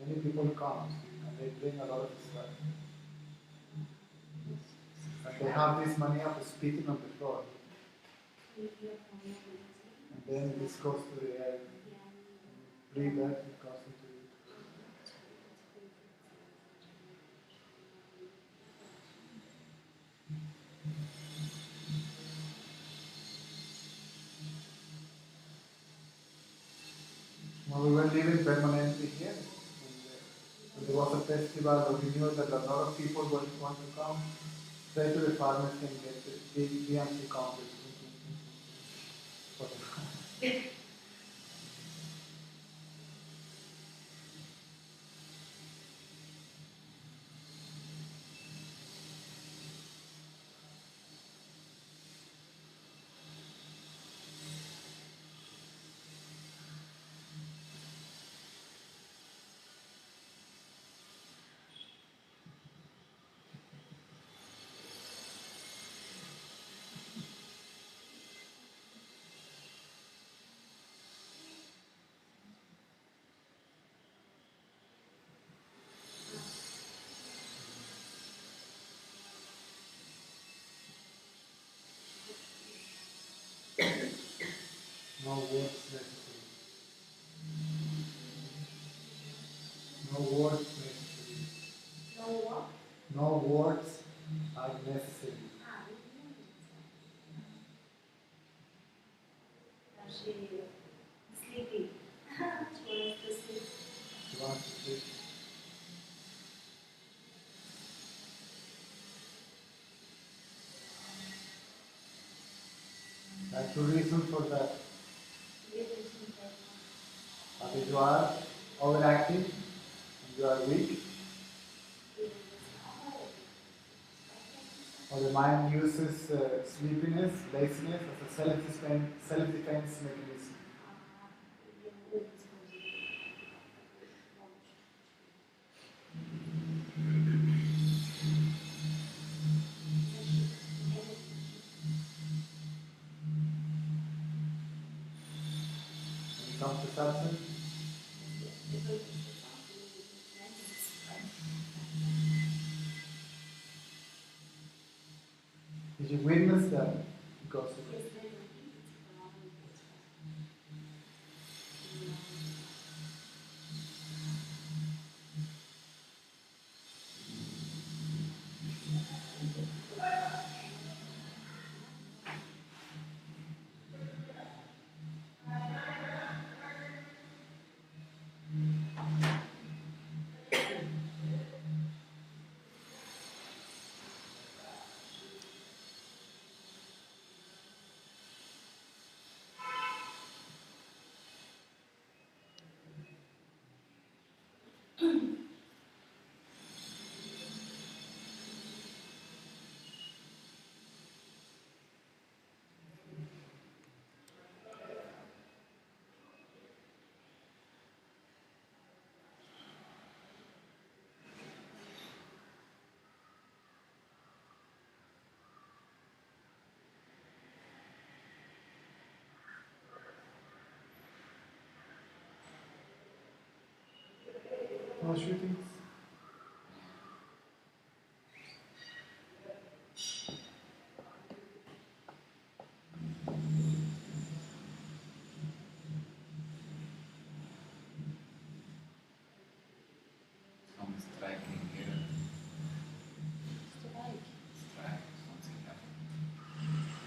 many people come and they bring a lot of stuff. And they have this money of spitting on the floor. And then this goes to the air. Breathe that, it goes into it. When we were living permanently here, when there was a festival, or we knew that a lot of people would want to come, straight to the pharmacy and get the big BMC complex. No words necessary. No words necessary. No what? No words are necessary. She sleeping. She wants to sleep. She wants to sleep. That's the reason for that. And if you are overactive and you are weak, or the mind uses sleepiness, laziness as a self-defense mechanism. When it comes to satsang, Did you witness that? Because no shootings. Some striking here. Strike. Strike, something happened.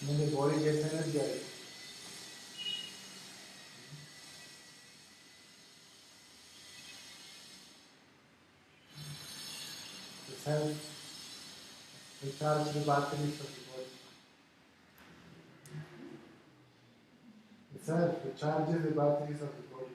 When the body gets energized, the self recharges the batteries of the body. The self recharges the batteries of the body.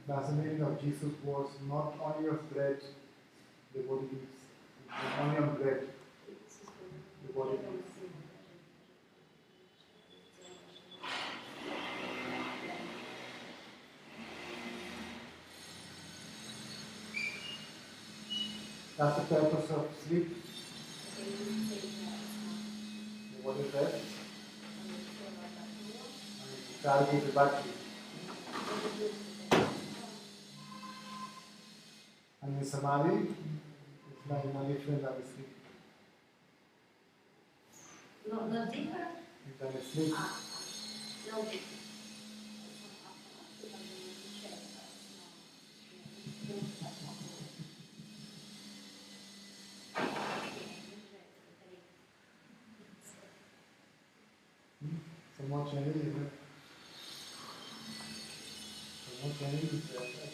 Fascinating of Jesus was not only of bread the body needs, not only on bread the body needs. That's the purpose of sleep. The body rests and it charges the battery. And in Samadhi, it's like no different than sleep. No different. Than sleep. No. Right?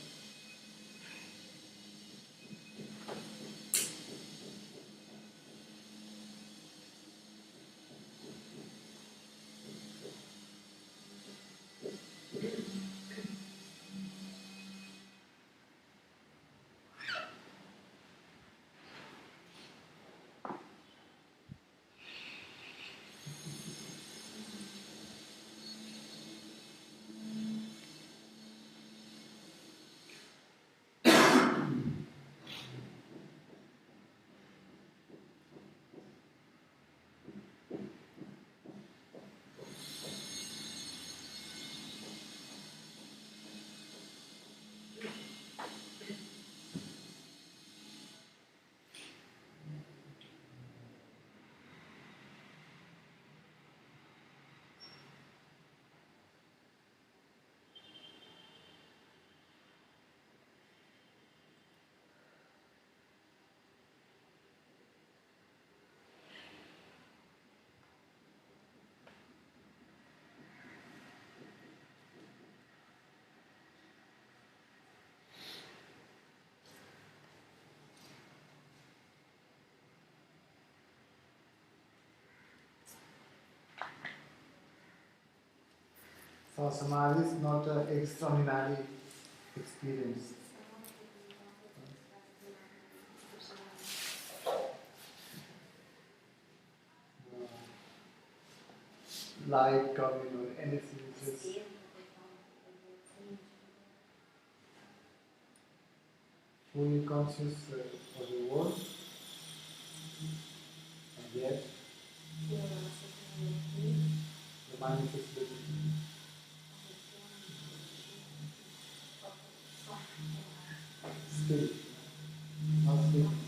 So samadhi is not an extraordinary experience. Light coming or anything, just fully conscious of the world, and yet the mind is sleeping. Still, not sleeping.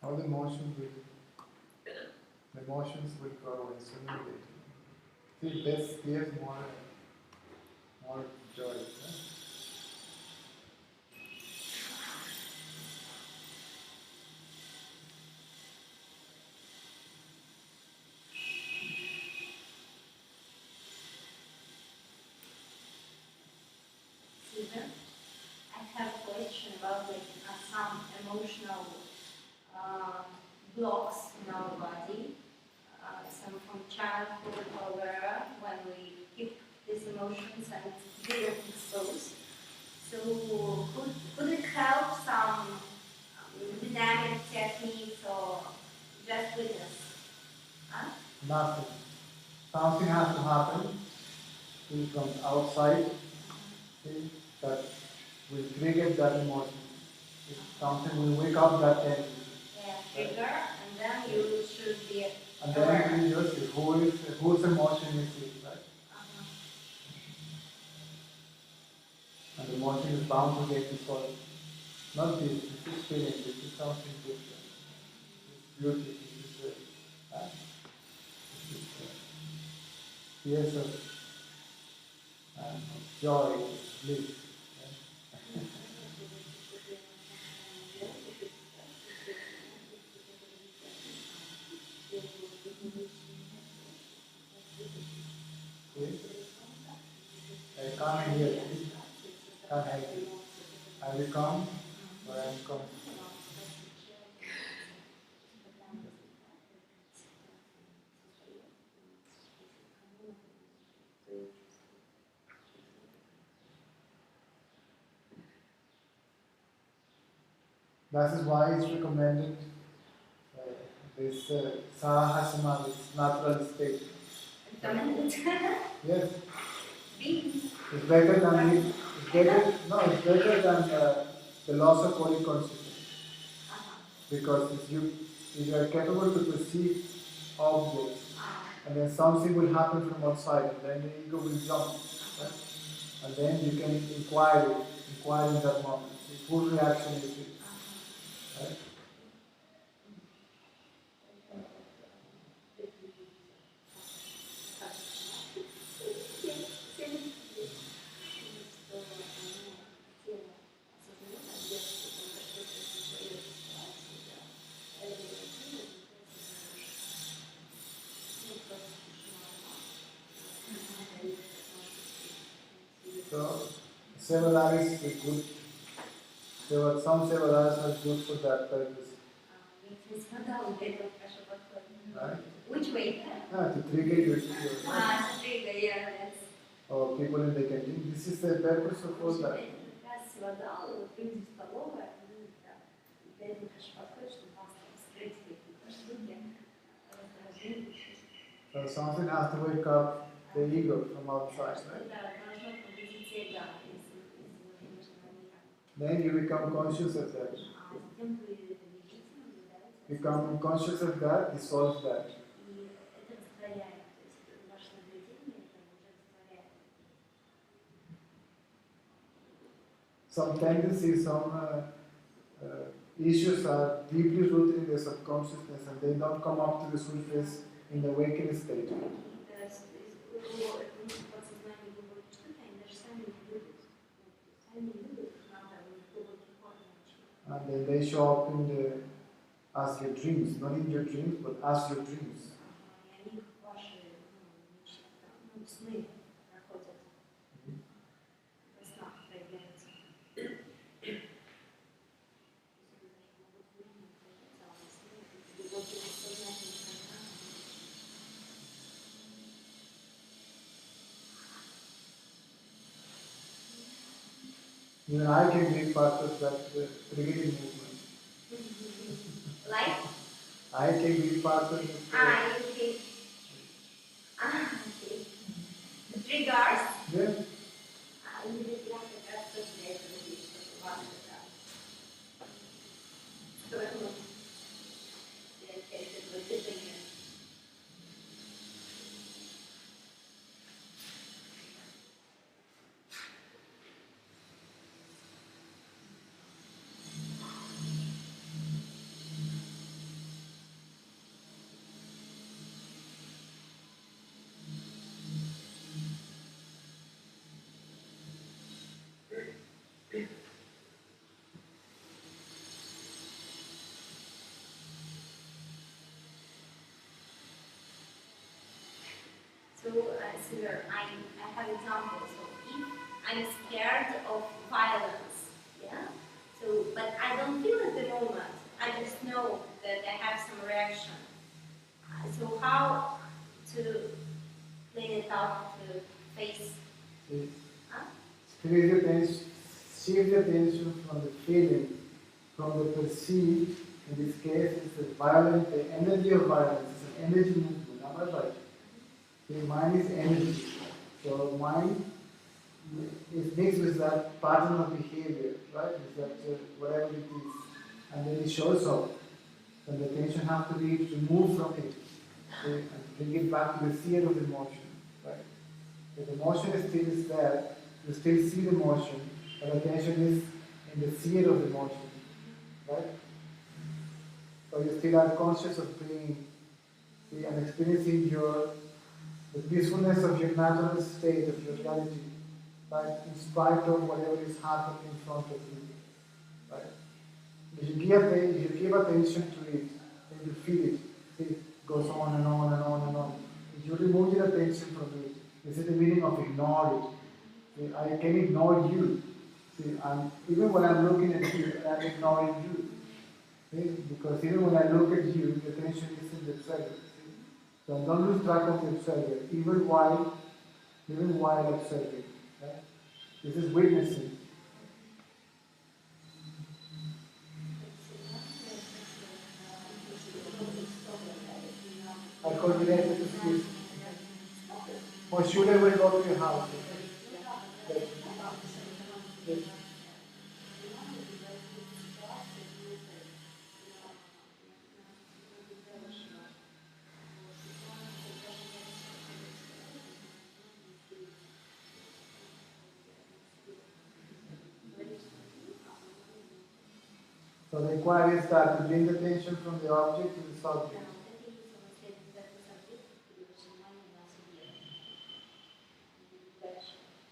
All the emotions will go away sooner or later. See, this gives more joy. Right? Stephen, I have a question about some emotional blocks in our body, some from childhood or wherever, when we keep these emotions and didn't expose. So could it help some dynamic techniques or just witness? Huh? Nothing. Something has to happen from outside, see, that will trigger that emotion. It's something will wake up that energy. Yeah, trigger, and then you should be And aware. then you just see whose emotion is it, right? And the emotion is bound to get dissolved. Not this is feeling, this is something different. This is beauty, this is tears of joy, bliss. I can't hear you. Can't help you. Are you calm? Or I am calm? That is why it's recommended this sahasana, this natural state. Yes. It's better than it's better than the loss of body consciousness. Because if you are capable to perceive objects, and then something will happen from outside, and then the ego will jump, right? And then you can inquire in that moment. The full reaction is it, right? So, Sevadari is good. Some Sevadaris are good for that purpose. Right? Which way? To trigger your To trigger, yeah, that's. or people in the canteen. This is the purpose of all that. So something has to wake up the ego from outside, right? Then you become conscious of that. Become conscious of that, dissolve that. Some tendencies, some issues are deeply rooted in the subconsciousness and they don't come up to the surface in the awakened state. And then they show up as your dreams, not in your dreams, but as your dreams. Even I can be part of that brigade movement. Like? I can be part of it. Okay. Regards? Yeah. So I have examples. So if I'm scared of violence, yeah. So, but I don't feel at the moment. I just know that I have some reaction. So how to clean it out, to face? Shift the attention from the feeling, from the perceived. In this case, it's the energy of violence. It's an energy movement. Am I right? The mind is energy. So mind is mixed with that pattern of behavior, right? Is that whatever it is, and then it shows up. And the attention has to be removed from it, okay? And bring it back to the seer of emotion, right? If the emotion is still there, you still see the emotion, but attention is in the seer of emotion, right? So you still are conscious of being and experiencing the peacefulness of your natural state, of your reality, right? In spite of whatever is happening in front of you, right? If you give attention to it, then you feel it. It goes on and on and on and on. If you remove your attention from it, this is the meaning of ignore it. See, I can ignore you. See, even when I'm looking at you, I'm ignoring you. See? Because even when I look at you, the attention is in the observer. See? So I don't lose track of the observer, even while observing. Right? This is witnessing. I coordinated to see. Or should I will go to your house? Yes. So the inquiry is that to bring the attention from the object to the subject.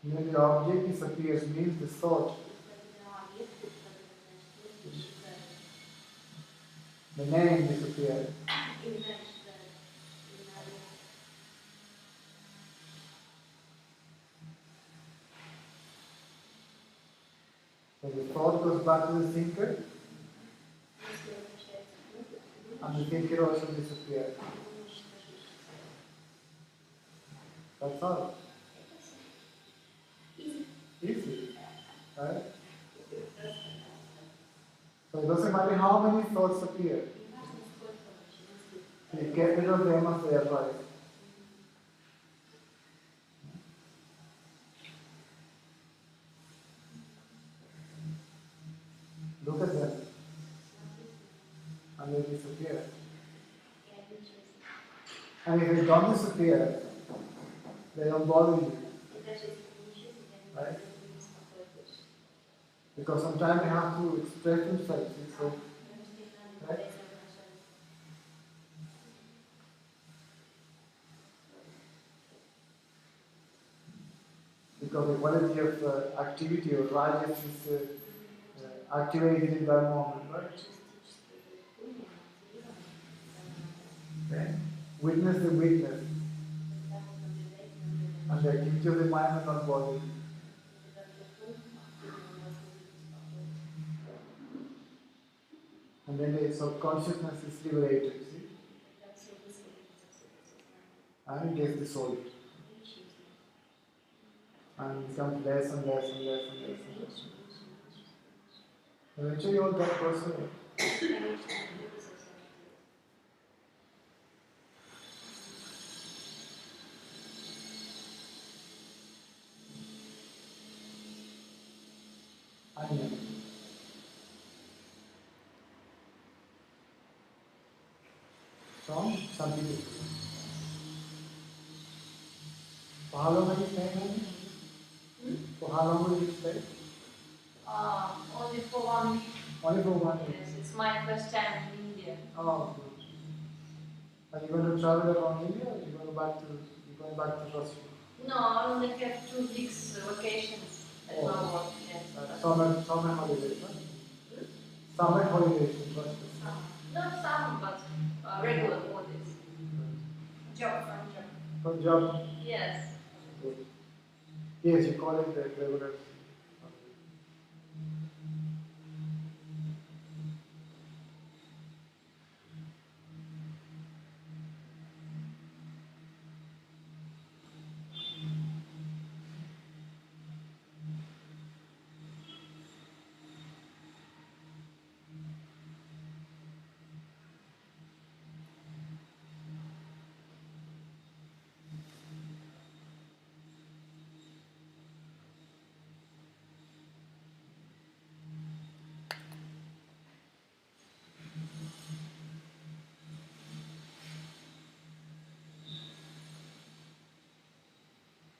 When the object disappears means the thought. The name disappears. So the thought goes back to the thinker, and the thinker also disappears. That's all. Easy, right? So it doesn't matter how many thoughts appear. So you get rid of them as they arise. Look at them. And they disappear. And if they don't disappear, they don't bother you. Right? Because sometimes they have to express themselves. So, right? Because the quality of activity or rajas is activated in that moment, right? Okay. Witness the witness. And the activity of the mind is not bothered. And then the subconsciousness is liberated, see? And it gets dissolved. And it becomes less and less and less and less and less. Eventually all that person. Anya. From some people. For how long are you staying? For how long will you stay? Only for 1 week. Only for 1 week. Yes, it's my first time in India. Oh, good. Are you going to travel around India or are you going back to Russia? No, I only have 2 weeks vacations at my work. Yes. Summer holidays, right? Summer holidays in Russia. Not some, but regular holidays. Job from job. From job? Yes. Good. Yes, you call it the regular.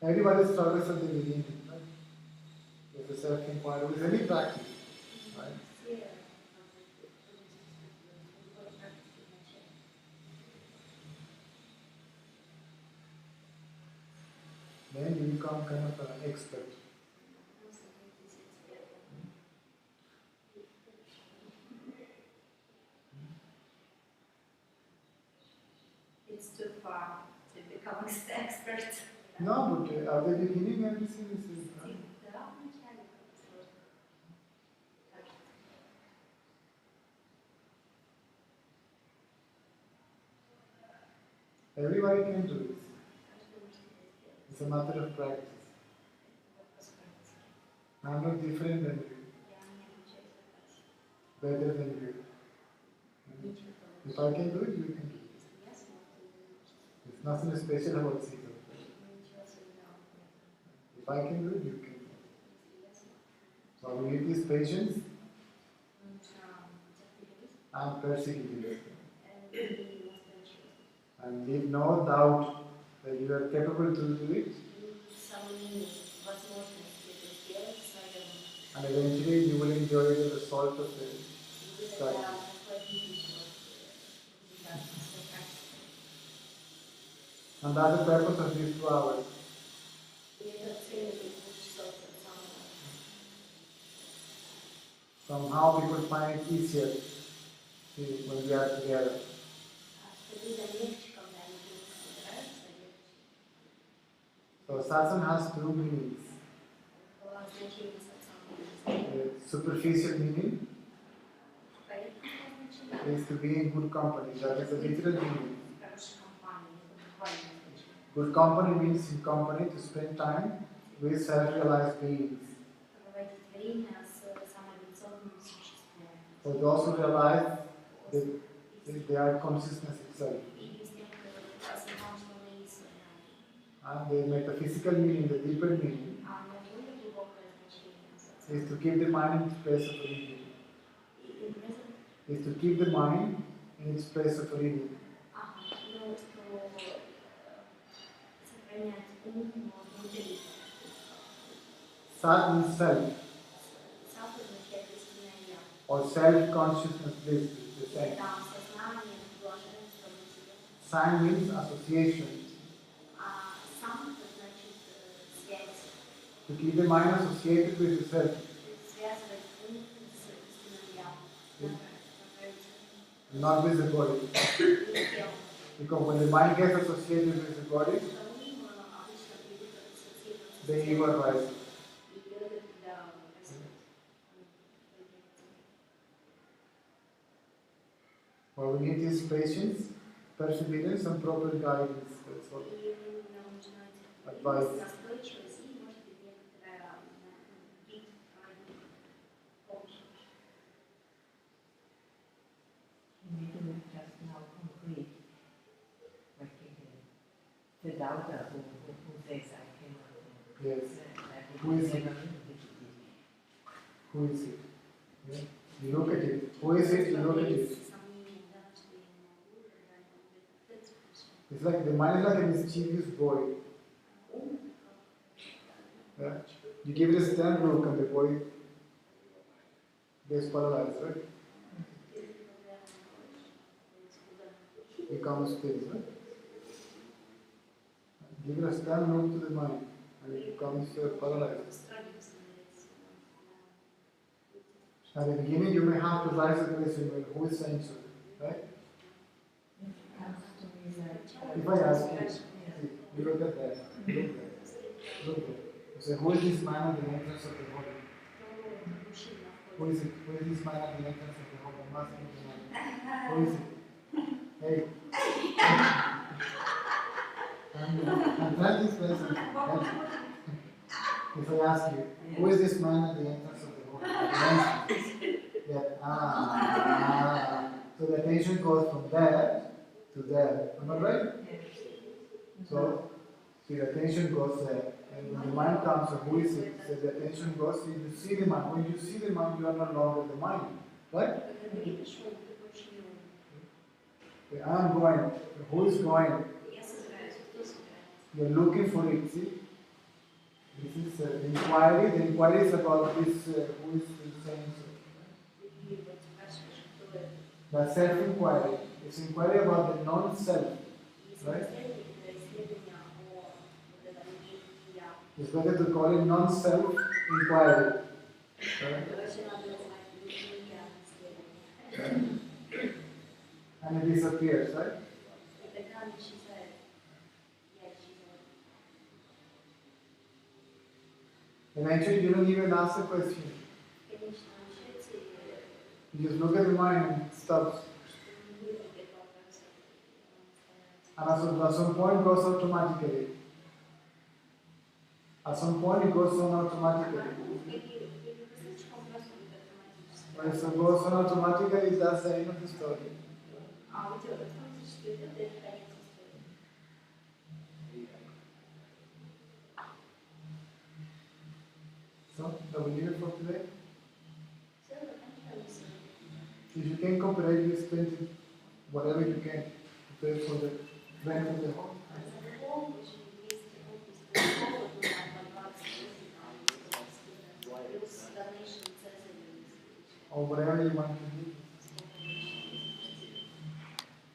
Everybody struggles at the beginning, right? With the self-inquiry, with any practice, right? Then you become kind of an expert. It's too far to become an expert. No, but at the beginning everything is right? Everybody can do this. It's a matter of practice. I'm not different than you, better than you. If I can do it, you can do it. There's nothing special about Sita. If I can do it, you can do it. So we need this patience and perseverance. And leave no doubt that you are capable to do it. And eventually you will enjoy the result of the practice. And that's the purpose of these 2 hours. Somehow people find it easier when we are together. So satsang has 2 meanings. The superficial meaning is to be in good company. That is the literal meaning. Good company means in company to spend time with self-realized beings. For those who realize that they are consciousness itself. And the metaphysical meaning, the deeper meaning, is to keep the mind in its place of origin. Is to keep the mind in its place of origin. Sat means self, or self-consciousness bliss, the same. Sang means association. To keep the mind associated with the self. Not with the body. Because when the mind gets associated with the body, the ego arises. Well, we need this patience, perseverance, and proper guidance. That's what advice. You need to make just now concrete. Like the doubter who says, I cannot do it. Yes. Who is it? Who is it? Yeah. You look at it. Who is it? You look at it. It's like the mind is like a mischievous boy. Yeah. You give it a stern look and the boy gets paralyzed, right? Becomes still, right? Give it a stern look to the mind and it becomes paralyzed. At the beginning, you may have to raise the question, who is saying so, right? If I ask you, you look at that, look there. You say, who is this man at the entrance of the body? Who is it? Who is this man at the entrance of the body? I'm asking you now. Who is it? Hey. I'm trying to explain something. If I ask you, who is this man at the entrance of the body? So the attention goes from there to there. Am I right? So the attention goes there. And when the mind comes, so who is it? So the attention goes, so you see the mind. When you see the mind, you are no longer the mind. Right? I am going. Who is going? You are looking for it. See? This is the inquiry. The inquiry is about this, who is saying so. That's self-inquiry. It's inquiry about the non-self. Right? It's better to call it non-self inquiry. Right? And it disappears, right? Eventually, you don't even ask the question. You just look at the mind and it stops. And at some point it goes automatically. At some point it goes on automatically. When it goes on automatically, that's the end of the story. So, do we leave it for today? If you can cooperate, you spend whatever you can to pay for the rent of the home. Or whatever you want to do.